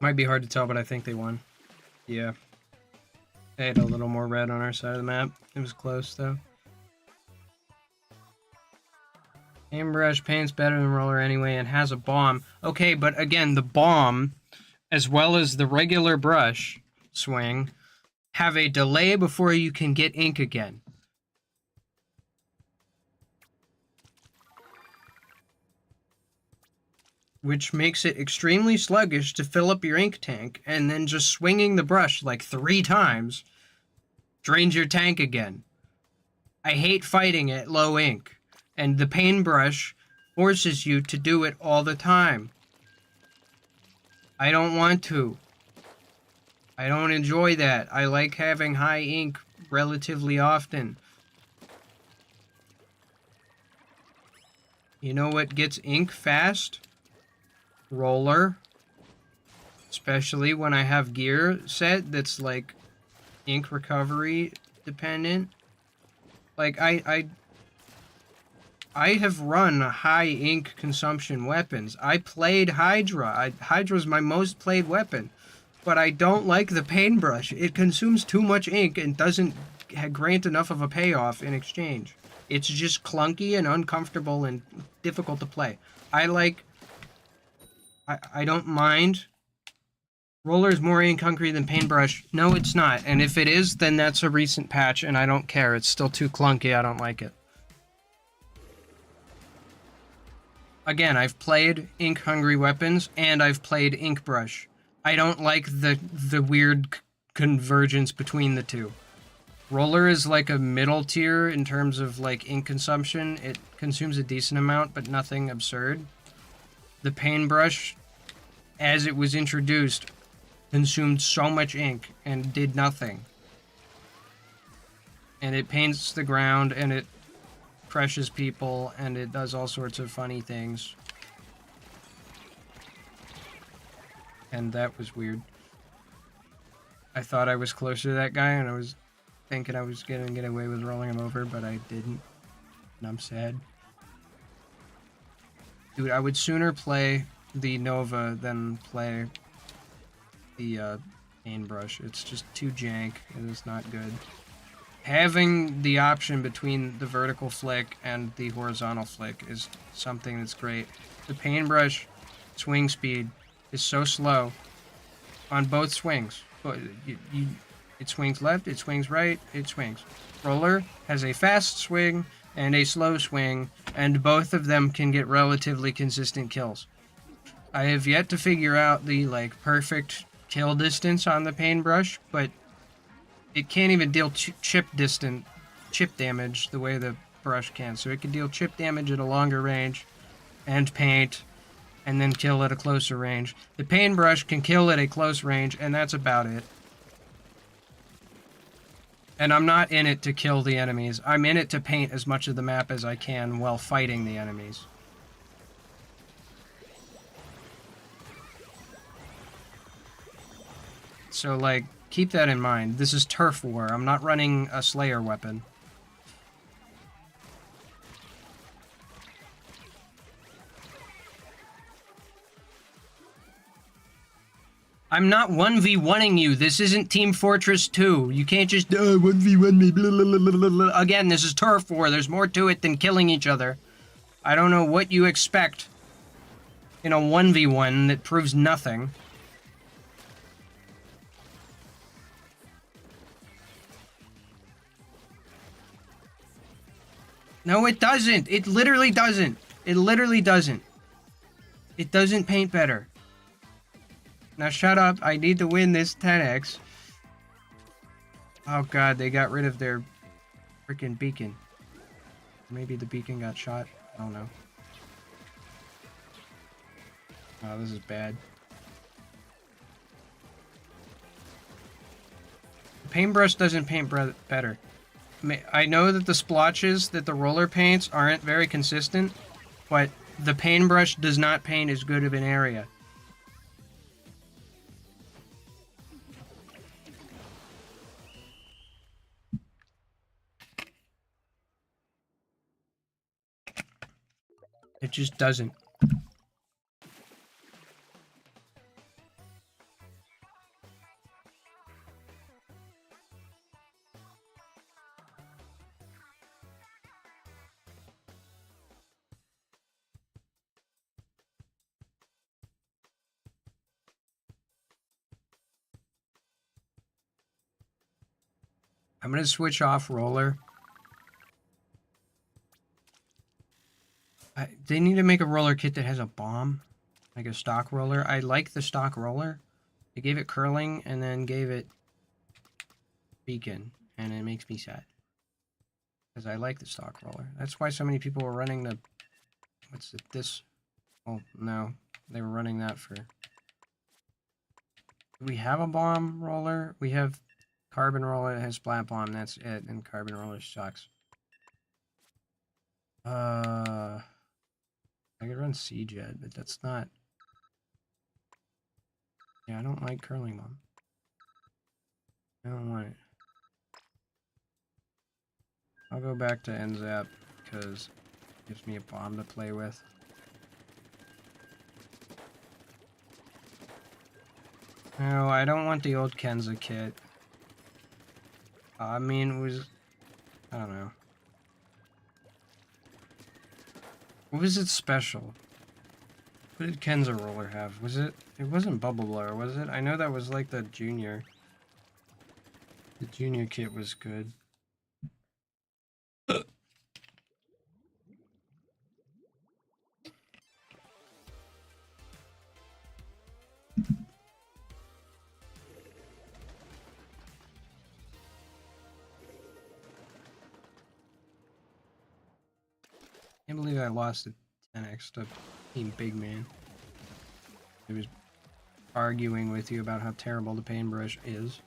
Speaker 1: Might be hard to tell, but I think they won. Yeah. They had a little more red on our side of the map. It was close, though. Aimbrush paints better than roller anyway and has a bomb. Okay, but again, the bomb, as well as the regular brush swing, have a delay before you can get ink again. Which makes it extremely sluggish to fill up your ink tank, and then just swinging the brush like 3 times drains your tank again. I hate fighting at low ink, and the paintbrush forces you to do it all the time. I don't want to. I don't enjoy that. I like having high ink relatively often. You know what gets ink fast? Roller. Especially when I have gear set that's like ink recovery dependent. Like I have run high ink consumption weapons. I played Hydra. Hydra's my most played weapon. But I don't like the paintbrush. It consumes too much ink and doesn't grant enough of a payoff in exchange. It's just clunky and uncomfortable and difficult to play. I don't mind. Roller is more ink hungry than paintbrush. No, it's not. And if it is, then that's a recent patch, and I don't care. It's still too clunky. I don't like it. Again, I've played ink hungry weapons, and I've played ink brush. I don't like the weird convergence between the two. Roller is like a middle tier in terms of like ink consumption. It consumes a decent amount, but nothing absurd. The paintbrush, as it was introduced, consumed so much ink and did nothing. And it paints the ground, and it crushes people, and it does all sorts of funny things. And that was weird. I thought I was closer to that guy, and I was thinking I was gonna get away with rolling him over, but I didn't. And I'm sad. Dude, I would sooner play the Nova than play the paintbrush. It's just too jank, and it's not good. Having the option between the vertical flick and the horizontal flick is something that's great. The paintbrush swing speed is so slow on both swings. It swings left, it swings right, it swings. Roller has a fast swing and a slow swing, and both of them can get relatively consistent kills. I have yet to figure out the like perfect kill distance on the paintbrush, but it can't even deal chip damage the way the brush can. So it can deal chip damage at a longer range and paint, and then kill at a closer range. The paintbrush can kill at a close range, and that's about it. And I'm not in it to kill the enemies. I'm in it to paint as much of the map as I can while fighting the enemies. So, like, keep that in mind. This is turf war. I'm not running a Slayer weapon. I'm not 1v1ing you. This isn't Team Fortress 2. You can't just 1v1 me. Blah, blah, blah, blah, blah. Again, this is turf war. There's more to it than killing each other. I don't know what you expect in a 1v1 that proves nothing. No, it doesn't. It literally doesn't. It literally doesn't. It doesn't paint better. Now shut up. I need to win this 10x. Oh god, they got rid of their freaking beacon. Maybe the beacon got shot. I don't know. Oh, this is bad. The paintbrush doesn't paint better. I know that the splotches that the roller paints aren't very consistent, but the paintbrush does not paint as good of an area. It just doesn't. I'm gonna switch off roller. They need to make a roller kit that has a bomb. Like a stock roller. I like the stock roller. They gave it curling and then gave it beacon. And it makes me sad. Because I like the stock roller. That's why so many people were running the... What's it? This... Oh, no. They were running that for... Do we have a bomb roller? We have carbon roller that has splat bomb. That's it. And carbon roller sucks. I could run C-Jet, but that's not... Yeah, I don't like curling bomb. I don't want it. I'll go back to NZAP because it gives me a bomb to play with. No, I don't want the old Kenza kit. I mean, it was... I don't know. What was its special? What did Kenza Roller have? Was it... It wasn't Bubble Blower, was it? I know that was like the junior. The junior kit was good. I can't believe I lost a 10x to Team Big Man. He was arguing with you about how terrible the paintbrush is.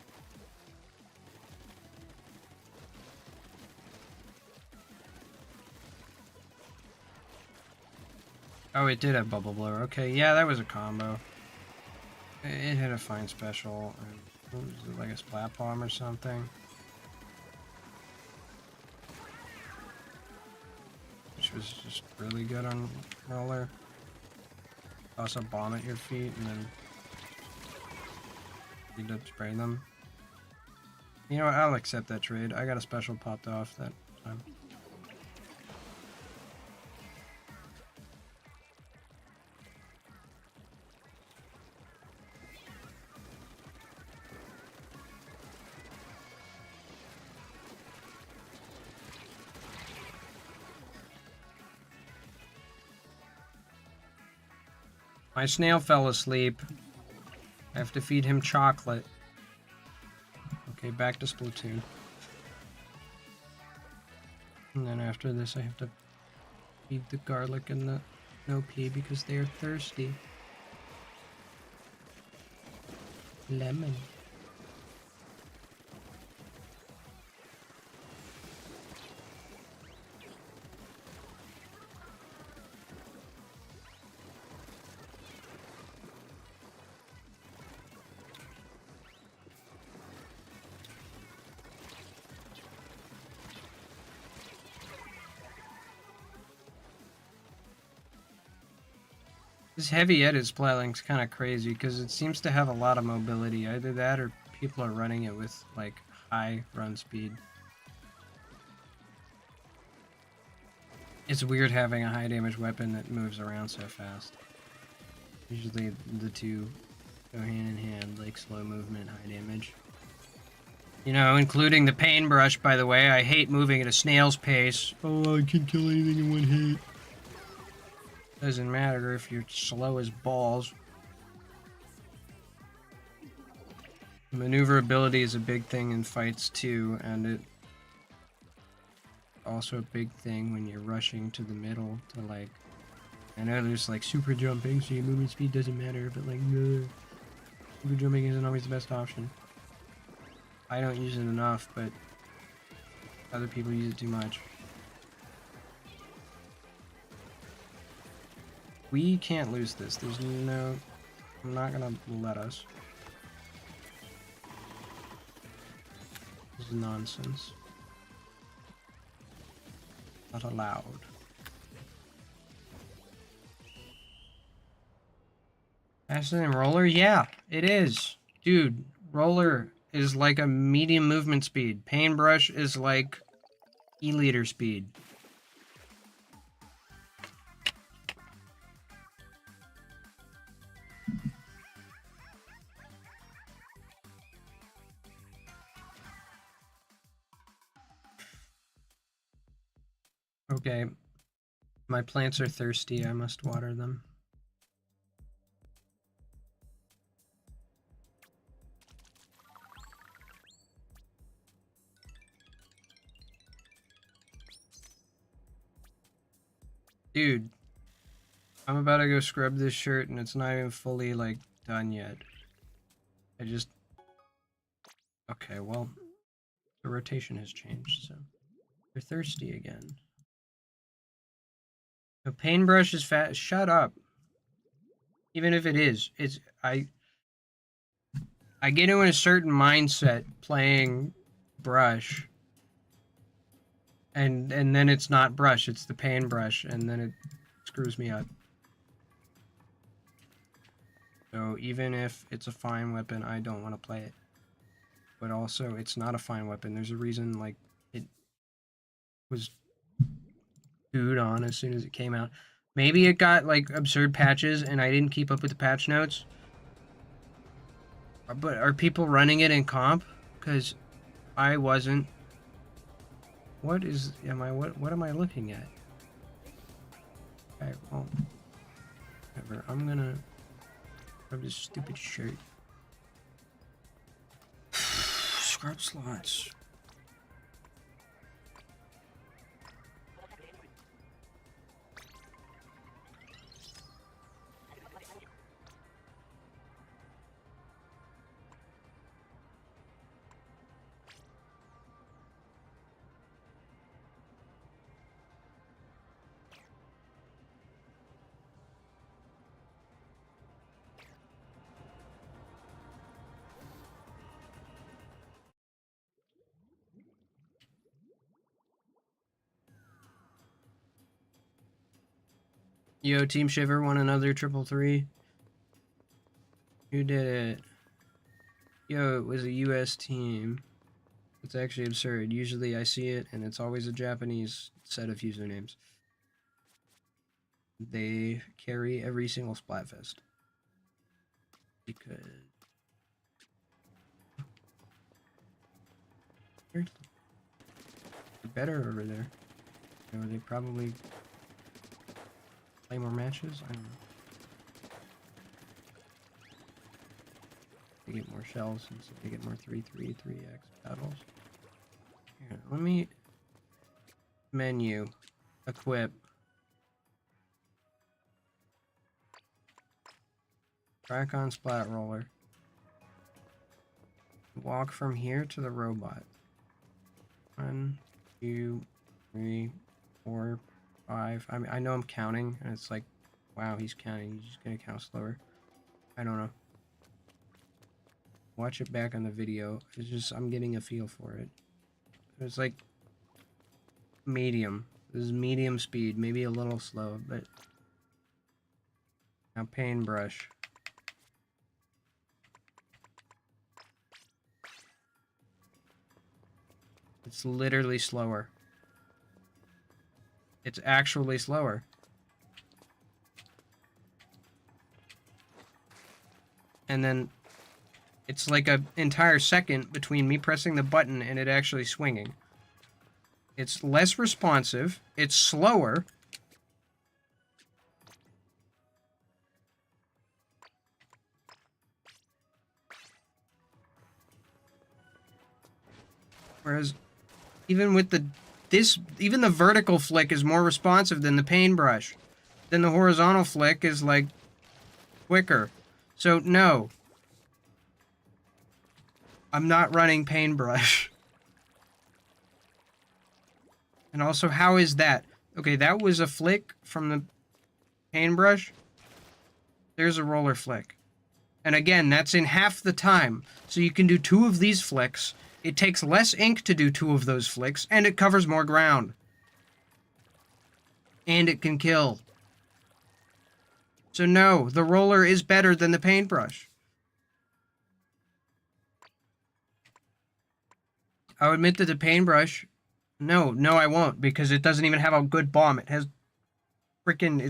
Speaker 1: Oh, it did have Bubble Blower. Okay, yeah, that was a combo. It had a fine special. What was it, like a Splat Bomb or something? Which was just really good on roller. Toss a bomb at your feet and then you to spray them. You know what, I'll accept that trade. I got a special popped off that time. My snail fell asleep. I have to feed him chocolate. Okay, back to Splatoon. And then after this I have to feed the garlic and the no-pea because they are thirsty. Lemon. This heavy edit Splatlink's kind of crazy because it seems to have a lot of mobility. Either that or people are running it with like high run speed. It's weird having a high damage weapon that moves around so fast. Usually the two go hand in hand, like slow movement, high damage. You know, including the paintbrush, by the way. I hate moving at a snail's pace. Oh, I can kill anything in one hit. Doesn't matter if you're slow as balls. Maneuverability is a big thing in fights too, and it's also a big thing when you're rushing to the middle to like... I know there's like super jumping, so your movement speed doesn't matter, but like, super jumping isn't always the best option. I don't use it enough, but other people use it too much. We can't lose this. There's no... I'm not gonna let us. This is nonsense. Not allowed. Faster than roller? Yeah, it is. Dude, roller is like a medium movement speed. Paintbrush is like E-liter speed. Okay. My plants are thirsty. I must water them. Dude, I'm about to go scrub this shirt and it's not even fully, like, done yet. I just... Okay, well, the rotation has changed, so... You're thirsty again. The paintbrush is fat. Shut up. Even if it is, it's... I get into a certain mindset playing brush. And then it's not brush, it's the paintbrush, and then it screws me up. So even if it's a fine weapon, I don't want to play it. But also, it's not a fine weapon. There's a reason, like, it was booed on as soon as it came out. Maybe it got, like, absurd patches, and I didn't keep up with the patch notes. But are people running it in comp? Because I wasn't. What is... What am I looking at? Okay, well... Whatever. I'm gonna... grab this stupid shirt. Scrub slots. Yo, Team Shiver won another 333. Who did it? Yo, it was a US team. It's actually absurd. Usually I see it, and it's always a Japanese set of usernames. They carry every single Splatfest. Because... They're better over there. You know, they probably... play more matches? I don't know. They get more shells, and so they get more 3-3, 3x battles. Here, let me... Menu. Equip. Track on Splat Roller. Walk from here to the robot. 1, 2, 3, 4, 5. I mean, I know I'm counting, and it's like, wow, he's counting. He's just gonna count slower. I don't know. Watch it back on the video. It's just, I'm getting a feel for it. It's like medium. This is medium speed, maybe a little slow, but Now paintbrush. It's literally slower. It's actually slower. And then it's like an entire second between me pressing the button and it actually swinging. It's less responsive. It's slower. Whereas even with even the vertical flick is more responsive than the paintbrush. Then the horizontal flick is like quicker. So no. I'm not running paintbrush. And also, how is that? Okay, that was a flick from the paintbrush. There's a roller flick. And again, that's in half the time. So you can do 2 of these flicks. It takes less ink to do 2 of those flicks, and it covers more ground. And it can kill. So no, the roller is better than the paintbrush. I'll admit that the paintbrush... No, I won't, because it doesn't even have a good bomb. It has freaking...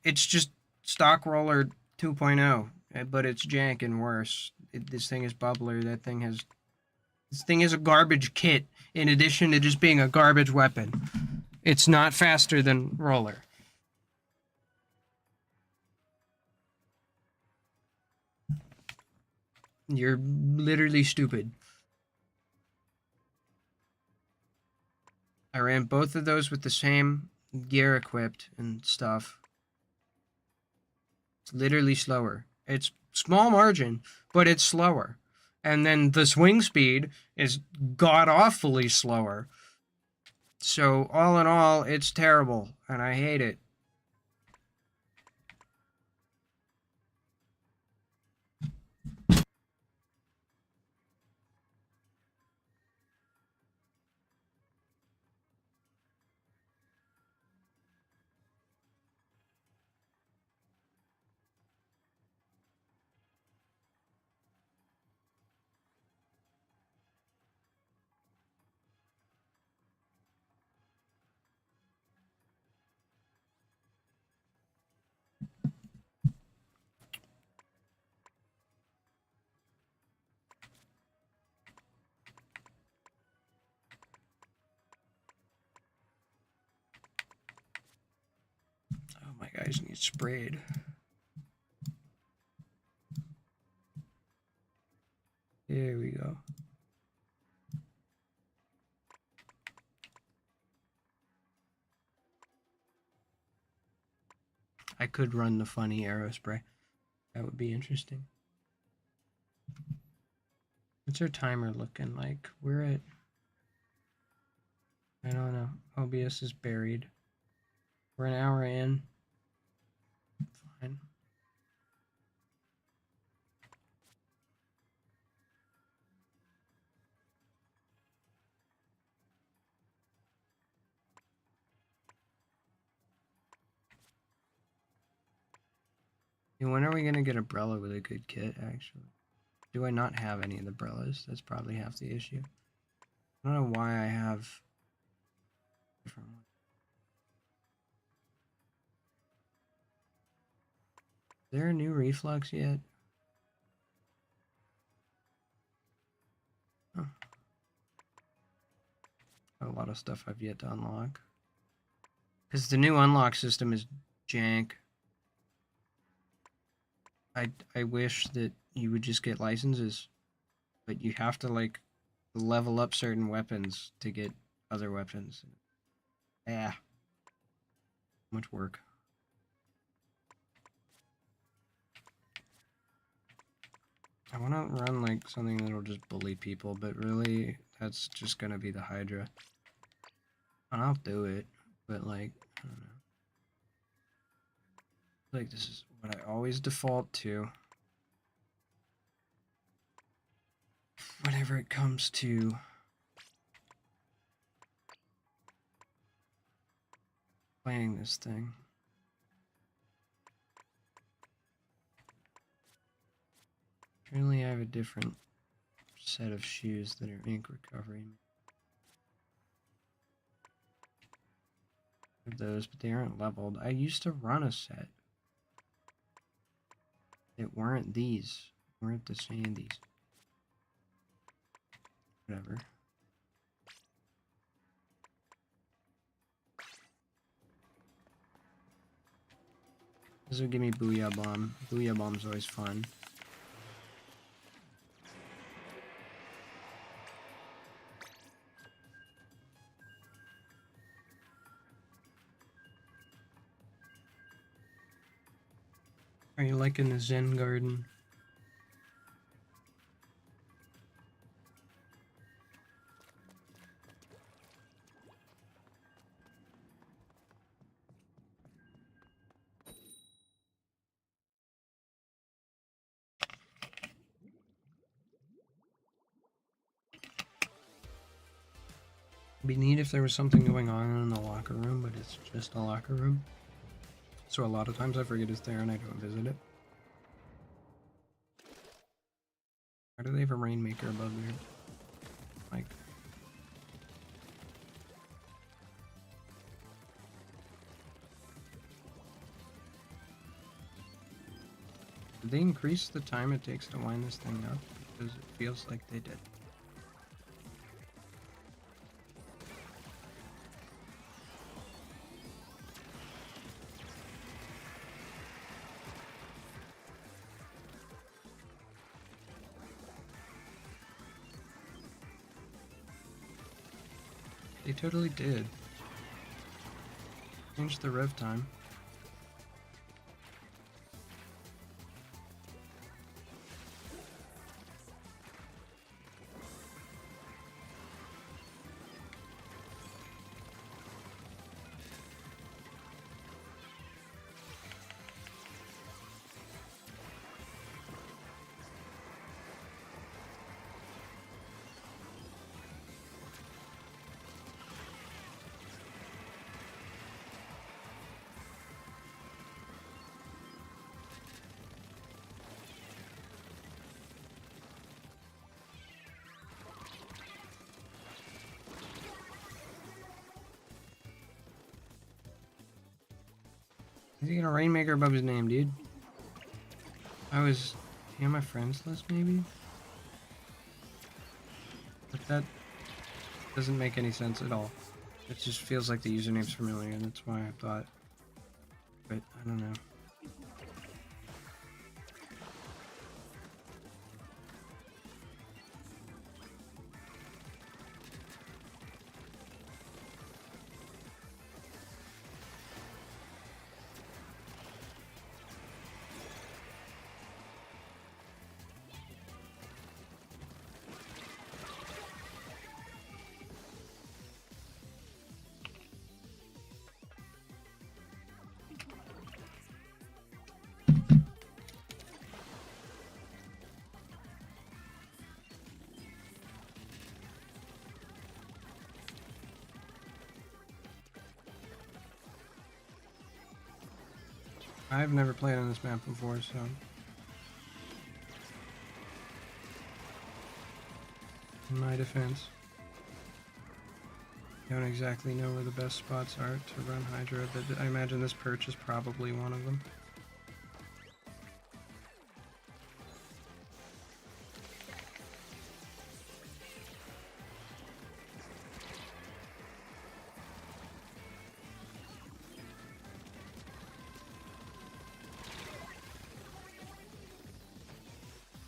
Speaker 1: It's just stock roller 2.0, but it's jank and worse. This thing is bubbler. This thing is a garbage kit, in addition to just being a garbage weapon. It's not faster than roller. You're literally stupid. I ran both of those with the same gear equipped and stuff. It's literally slower. It's small margin, but it's slower. And then the swing speed is god-awfully slower. So all in all, it's terrible, and I hate it. Oh, my guys need sprayed. Here we go. I could run the funny arrow spray. That would be interesting. What's our timer looking like? We're at... I don't know. OBS is buried. We're an hour in. Fine. And when are we going to get a Brella with a good kit, actually? Do I not have any of the Brellas? That's probably half the issue. I don't know why I have different ones. Is there a new reflux yet? Oh. A lot of stuff I've yet to unlock. Because the new unlock system is jank. I wish that you would just get licenses, but you have to like level up certain weapons to get other weapons. Yeah. Much work. I want to run like something that'll just bully people, but really that's just gonna be the Hydra. And I'll do it, but like, I don't know. Like, this is what I always default to whenever it comes to playing this thing. Apparently I have a different set of shoes that are ink recovery. Those, but they aren't leveled. I used to run a set. It weren't these. Weren't the sandies. Whatever. This will give me Booyah Bomb. Booyah Bomb's always fun. Are you liking the Zen Garden? It'd be neat if there was something going on in the locker room, but it's just a locker room. So a lot of times I forget it's there and I don't visit it. Why do they have a Rainmaker above there? Like... Did they increase the time it takes to wind this thing up? Because it feels like they did. They totally did. Changed the rev time. Is he got a Rainmaker above his name, dude? I was... He on my friends list, maybe? But that doesn't make any sense at all. It just feels like the username's familiar, and that's why I thought. But, I don't know. I've never played on this map before, so... In my defense, don't exactly know where the best spots are to run Hydra, but I imagine this perch is probably one of them.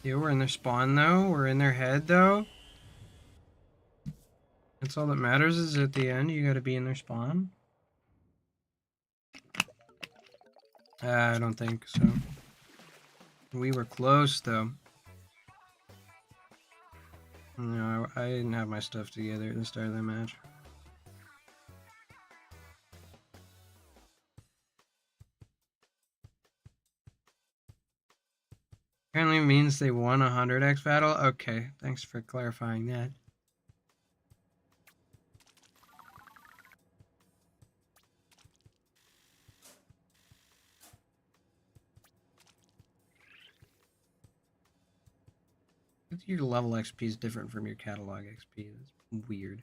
Speaker 1: Yeah, we're in their spawn though. We're in their head though. That's all that matters is at the end you gotta be in their spawn. I don't think so. We were close though. No, I didn't have my stuff together at the start of the match. Apparently means they won a 100x battle? Okay, thanks for clarifying that. Your level XP is different from your catalog XP. That's weird.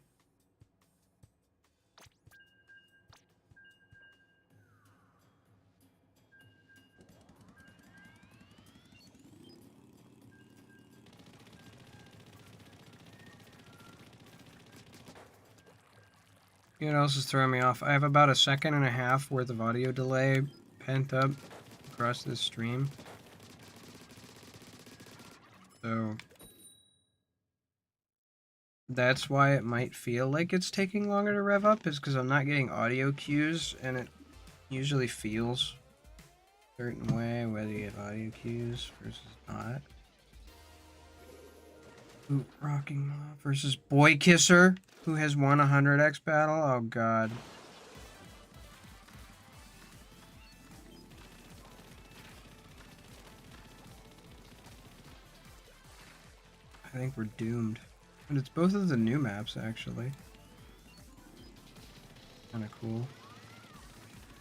Speaker 1: You know what else is throwing me off? I have about 1.5 seconds worth of audio delay pent up across this stream. So that's why it might feel like it's taking longer to rev up, is because I'm not getting audio cues, and it usually feels a certain way whether you get audio cues versus not. Ooh, Rocking Mob versus Boy Kisser, who has won 100x battle. Oh god. I think we're doomed. But it's both of the new maps, actually. Kinda cool.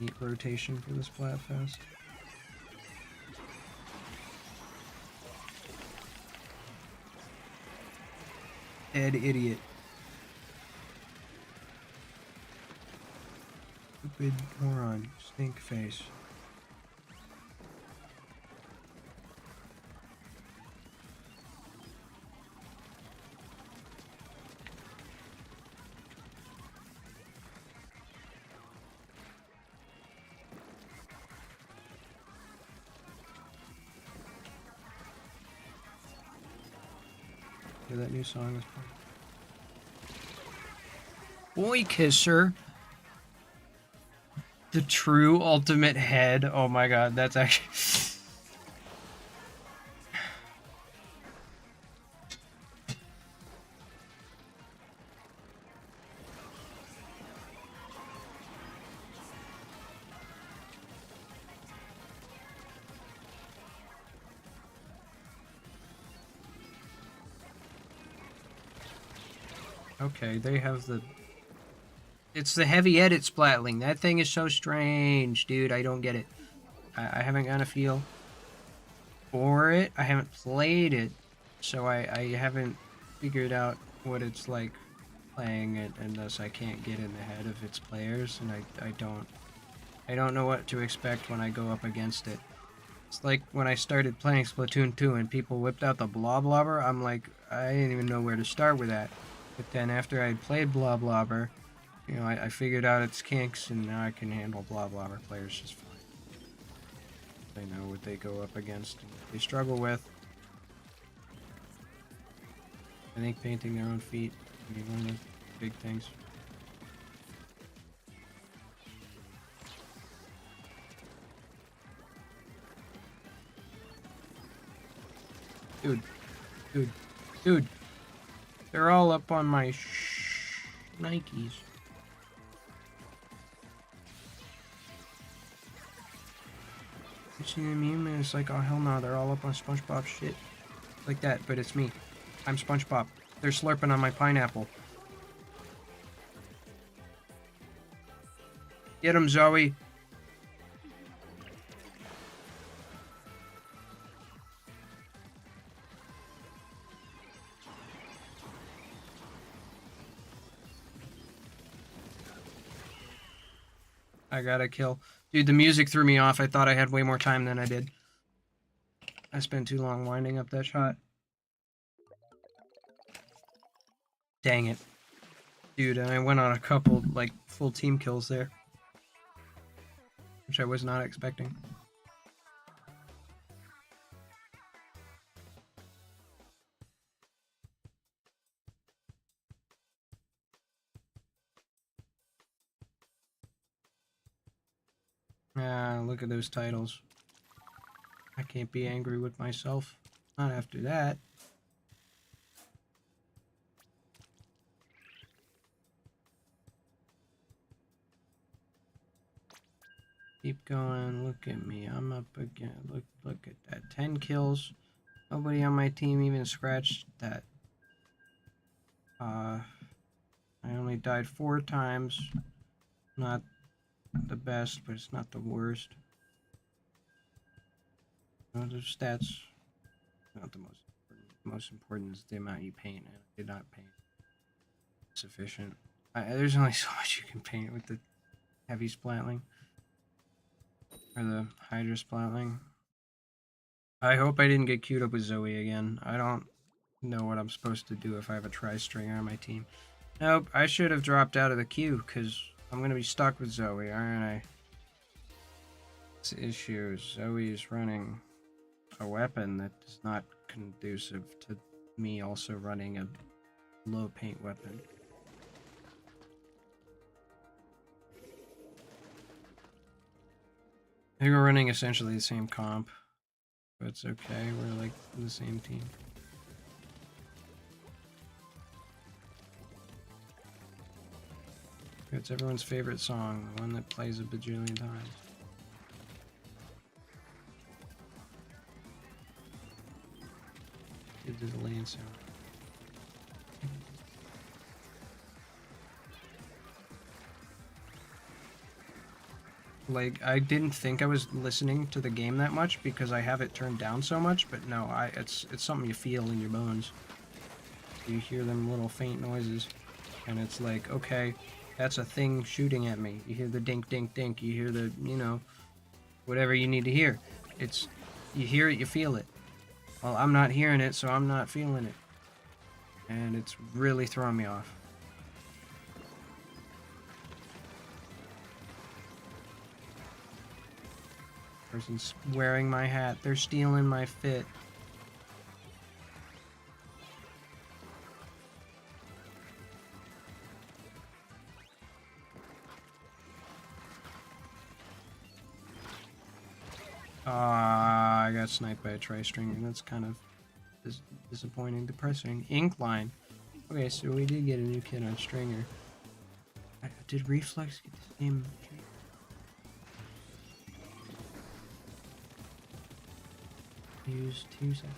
Speaker 1: Neat rotation for the Splatfest. Dead idiot. Stupid moron. Stink face. Yeah, that new song is playing. Boy Kisser. The true ultimate head. Oh my god, that's actually... Okay, they have the... It's the heavy edit Splatling. That thing is so strange, dude. I don't get it. I haven't gotten a feel for it. I haven't played it, so I haven't figured out what it's like playing it, and thus I can't get in the head of its players, and I don't know what to expect when I go up against it. It's like when I started playing Splatoon 2 and people whipped out the Bloblobber, I'm like, I didn't even know where to start with that. But then after I played Bloblobber, you know, I figured out its kinks, and now I can handle Bloblobber players just fine. They know what they go up against and what they struggle with. I think painting their own feet would be one of the big things. Dude. They're all up on my Nikes. You see the meme? And it's like, oh hell no, they're all up on SpongeBob shit. Like that, but it's me. I'm SpongeBob. They're slurping on my pineapple. Get him, Zoe. I got a kill. Dude, the music threw me off. I thought I had way more time than I did. I spent too long winding up that shot. Dang it. Dude, and I went on a couple, like, full team kills there. Which I was not expecting. Ah, look at those titles. I can't be angry with myself. Not after that. Keep going. Look at me. I'm up again. Look at that. 10 kills. Nobody on my team even scratched that. I only died 4 times. Not the best, but it's not the worst. No, the stats not the most important most important is the amount you paint, and I did not paint sufficient. There's only so much you can paint with the heavy splatling. Or the Hydra splatling. I hope I didn't get queued up with Zoe again. I don't know what I'm supposed to do if I have a tri-stringer on my team. Nope, I should have dropped out of the queue, because I'm going to be stuck with Zoe, aren't I? This issue, Zoe is running a weapon that is not conducive to me also running a low paint weapon. I think we're running essentially the same comp, but it's okay, we're like the same team. It's everyone's favorite song, the one that plays a bajillion times. It did the lane sound. Like, I didn't think I was listening to the game that much because I have it turned down so much, but no, it's something you feel in your bones. You hear them little faint noises, and it's like, okay, that's a thing shooting at me. You hear the dink, dink, dink. You hear the, you know, whatever you need to hear. It's, you hear it, you feel it. Well, I'm not hearing it, so I'm not feeling it. And it's really throwing me off. Person's wearing my hat. They're stealing my fit. I got sniped by a tri-stringer. That's kind of disappointing, depressing. Inkline. Okay, so we did get a new kid on stringer. Did Reflex get the same? Use 2 seconds.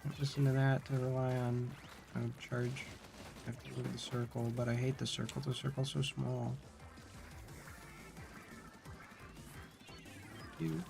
Speaker 1: Don't listen to that to rely on charge. I have to look at the circle, but I hate the circle. The circle's so small. You.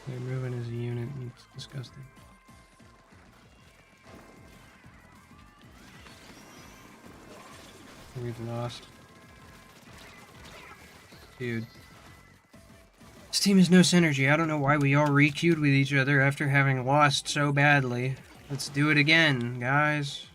Speaker 1: They're moving as a unit, and it's disgusting. We've lost. Dude. This team has no synergy. I don't know why we all re-queued with each other after having lost so badly. Let's do it again, guys.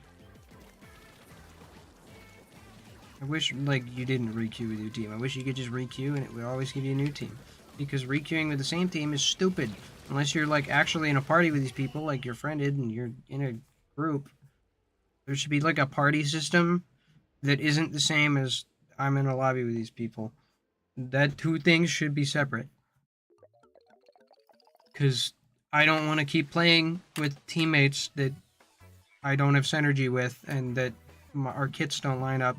Speaker 1: I wish, like, you didn't re-queue with your team. I wish you could just re-queue and it would always give you a new team. Because re-queuing with the same team is stupid. Unless you're, like, actually in a party with these people, like your friend did, and you're in a group. There should be, like, a party system that isn't the same as I'm in a lobby with these people. That two things should be separate. Because I don't want to keep playing with teammates that I don't have synergy with and that our kits don't line up.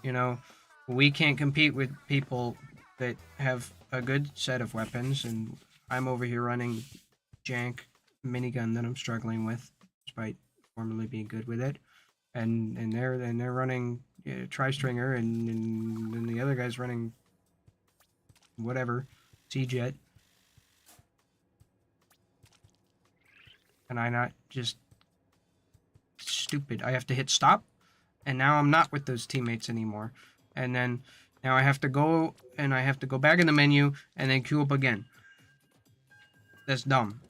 Speaker 1: You know, we can't compete with people that have a good set of weapons, and I'm over here running jank minigun that I'm struggling with, despite formerly being good with it. And they're running tri-stringer, and the other guy's running whatever, C-Jet. And I not just stupid. I have to hit stop, and now I'm not with those teammates anymore. And then now I have to go, and I have to go back in the menu, and then queue up again. That's dumb.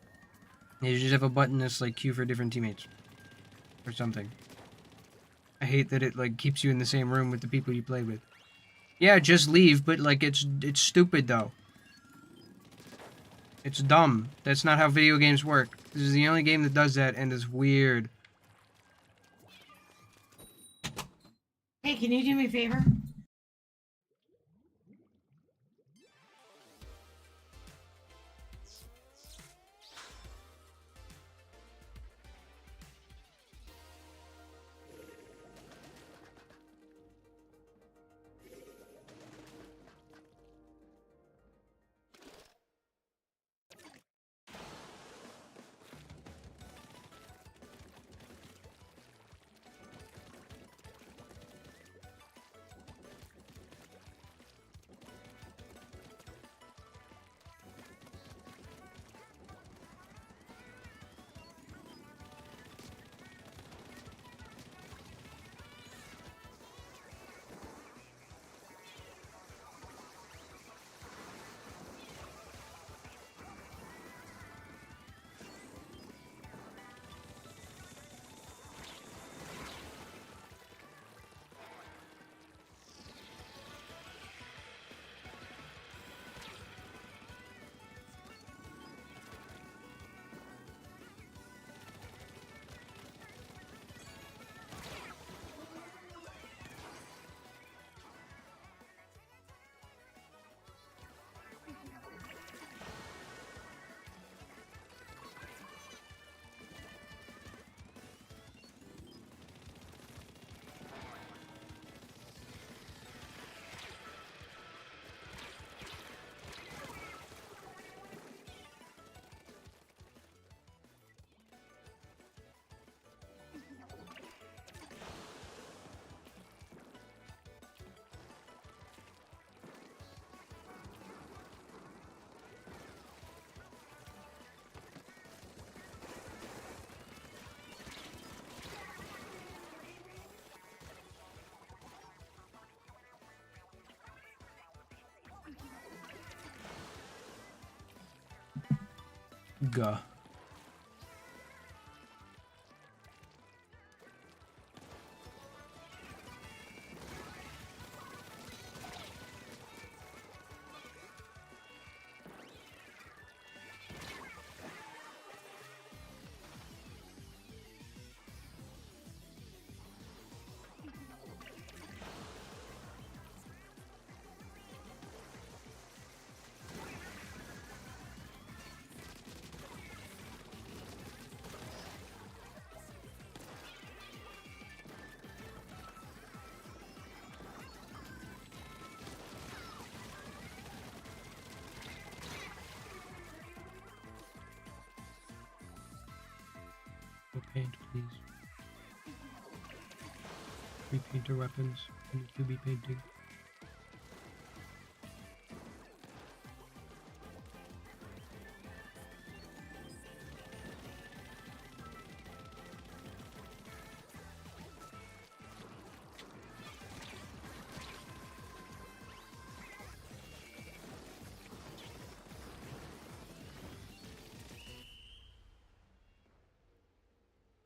Speaker 1: You just have a button that's like queue for different teammates. Or something. I hate that it like keeps you in the same room with the people you play with. Yeah, just leave, but like it's stupid though. It's dumb. That's not how video games work. This is the only game that does that, and it's weird.
Speaker 2: Hey, can you do me a favor?
Speaker 1: Gah. Paint, please. Repaint our weapons. We need to be painting.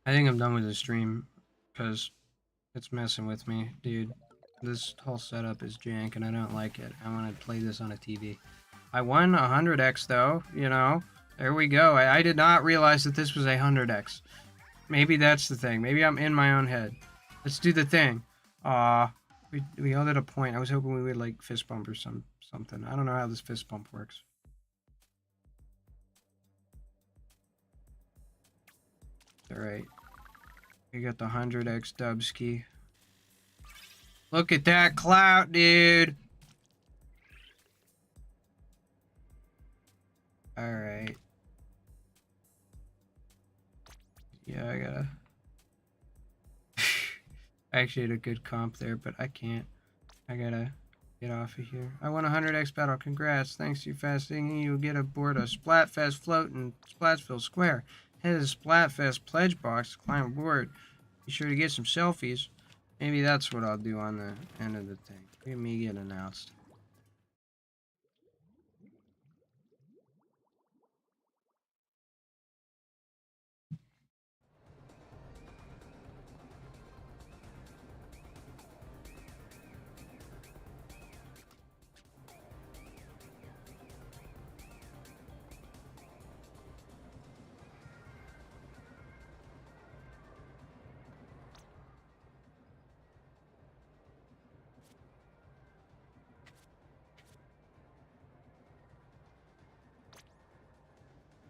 Speaker 1: I think I'm done with the stream because it's messing with me, dude. This whole setup is jank and I don't like it. I want to play this on a TV. I won 100x though, you know. There we go. I did not realize that this was a 100x. Maybe that's the thing. Maybe I'm in my own head. Let's do the thing. We held at a point. I was hoping we would like fist bump or something. I don't know how this fist bump works. Alright. We got the 100x Dubski. Look at that clout, dude! Alright. Yeah, I gotta... I actually had a good comp there, but I can't. I gotta get off of here. I won a 100x battle. Congrats. Thanks to you fasting. You'll get aboard a Splatfest float in Splatsville Square. Head to the Splatfest pledge box to climb aboard. Be sure to get some selfies. Maybe that's what I'll do on the end of the thing. Look at me get announced.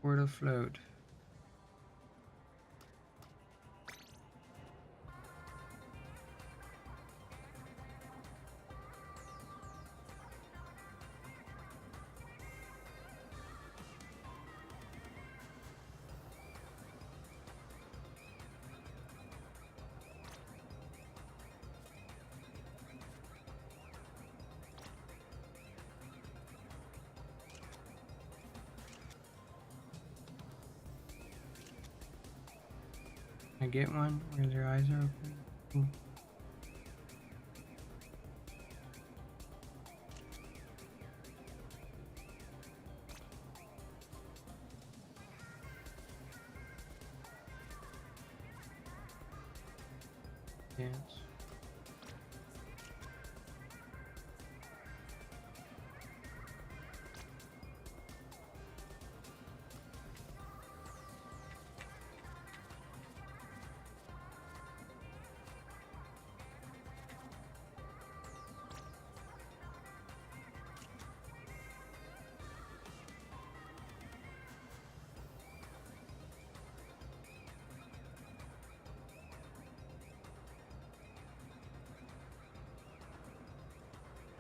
Speaker 1: Port afloat. I get one where their eyes are open. Cool. Dance.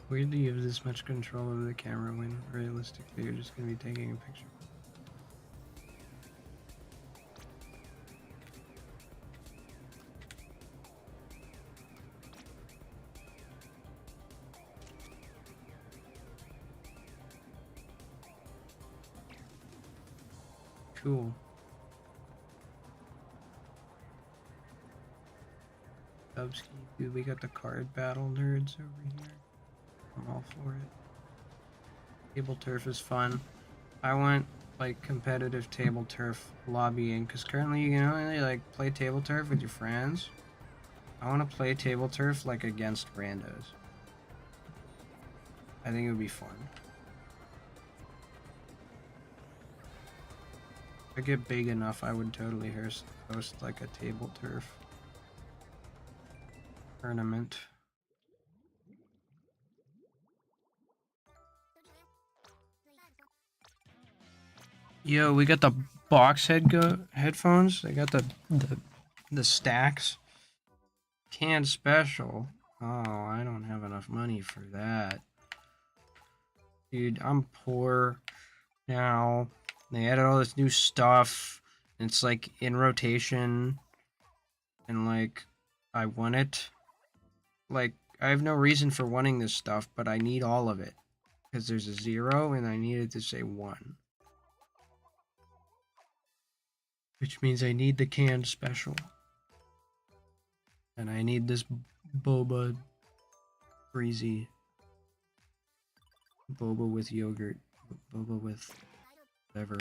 Speaker 1: Weird that you have this much control over the camera when realistically you're just going to be taking a picture. Cool. Dubski, dude, we got the card battle nerds over here. I'm all for it. Table turf is fun. I want like competitive table turf lobbying because currently you can only like play table turf with your friends. I want to play table turf like against randos. I think it would be fun. If I get big enough, I would totally host like a table turf tournament. Yo, we got the box headphones. They got the stacks. Canned special. Oh, I don't have enough money for that. Dude, I'm poor now. They added all this new stuff. And it's like in rotation. And like, I want it. Like, I have no reason for wanting this stuff, but I need all of it. Because there's a 0 and I need it to say 1. Which means I need the canned special. And I need this boba breezy. Boba with yogurt. Boba with whatever.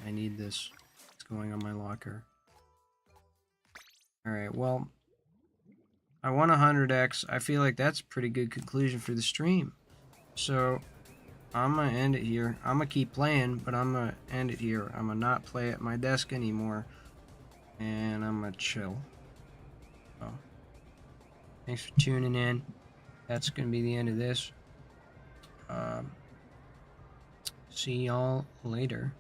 Speaker 1: I need this. It's going on my locker. Alright, well. I won 100x. I feel like that's a pretty good conclusion for the stream. So, I'm gonna end it here. I'm gonna keep playing, but I'm gonna end it here. I'm gonna not play at my desk anymore. And I'm gonna chill. So, thanks for tuning in. That's gonna be the end of this. See y'all later.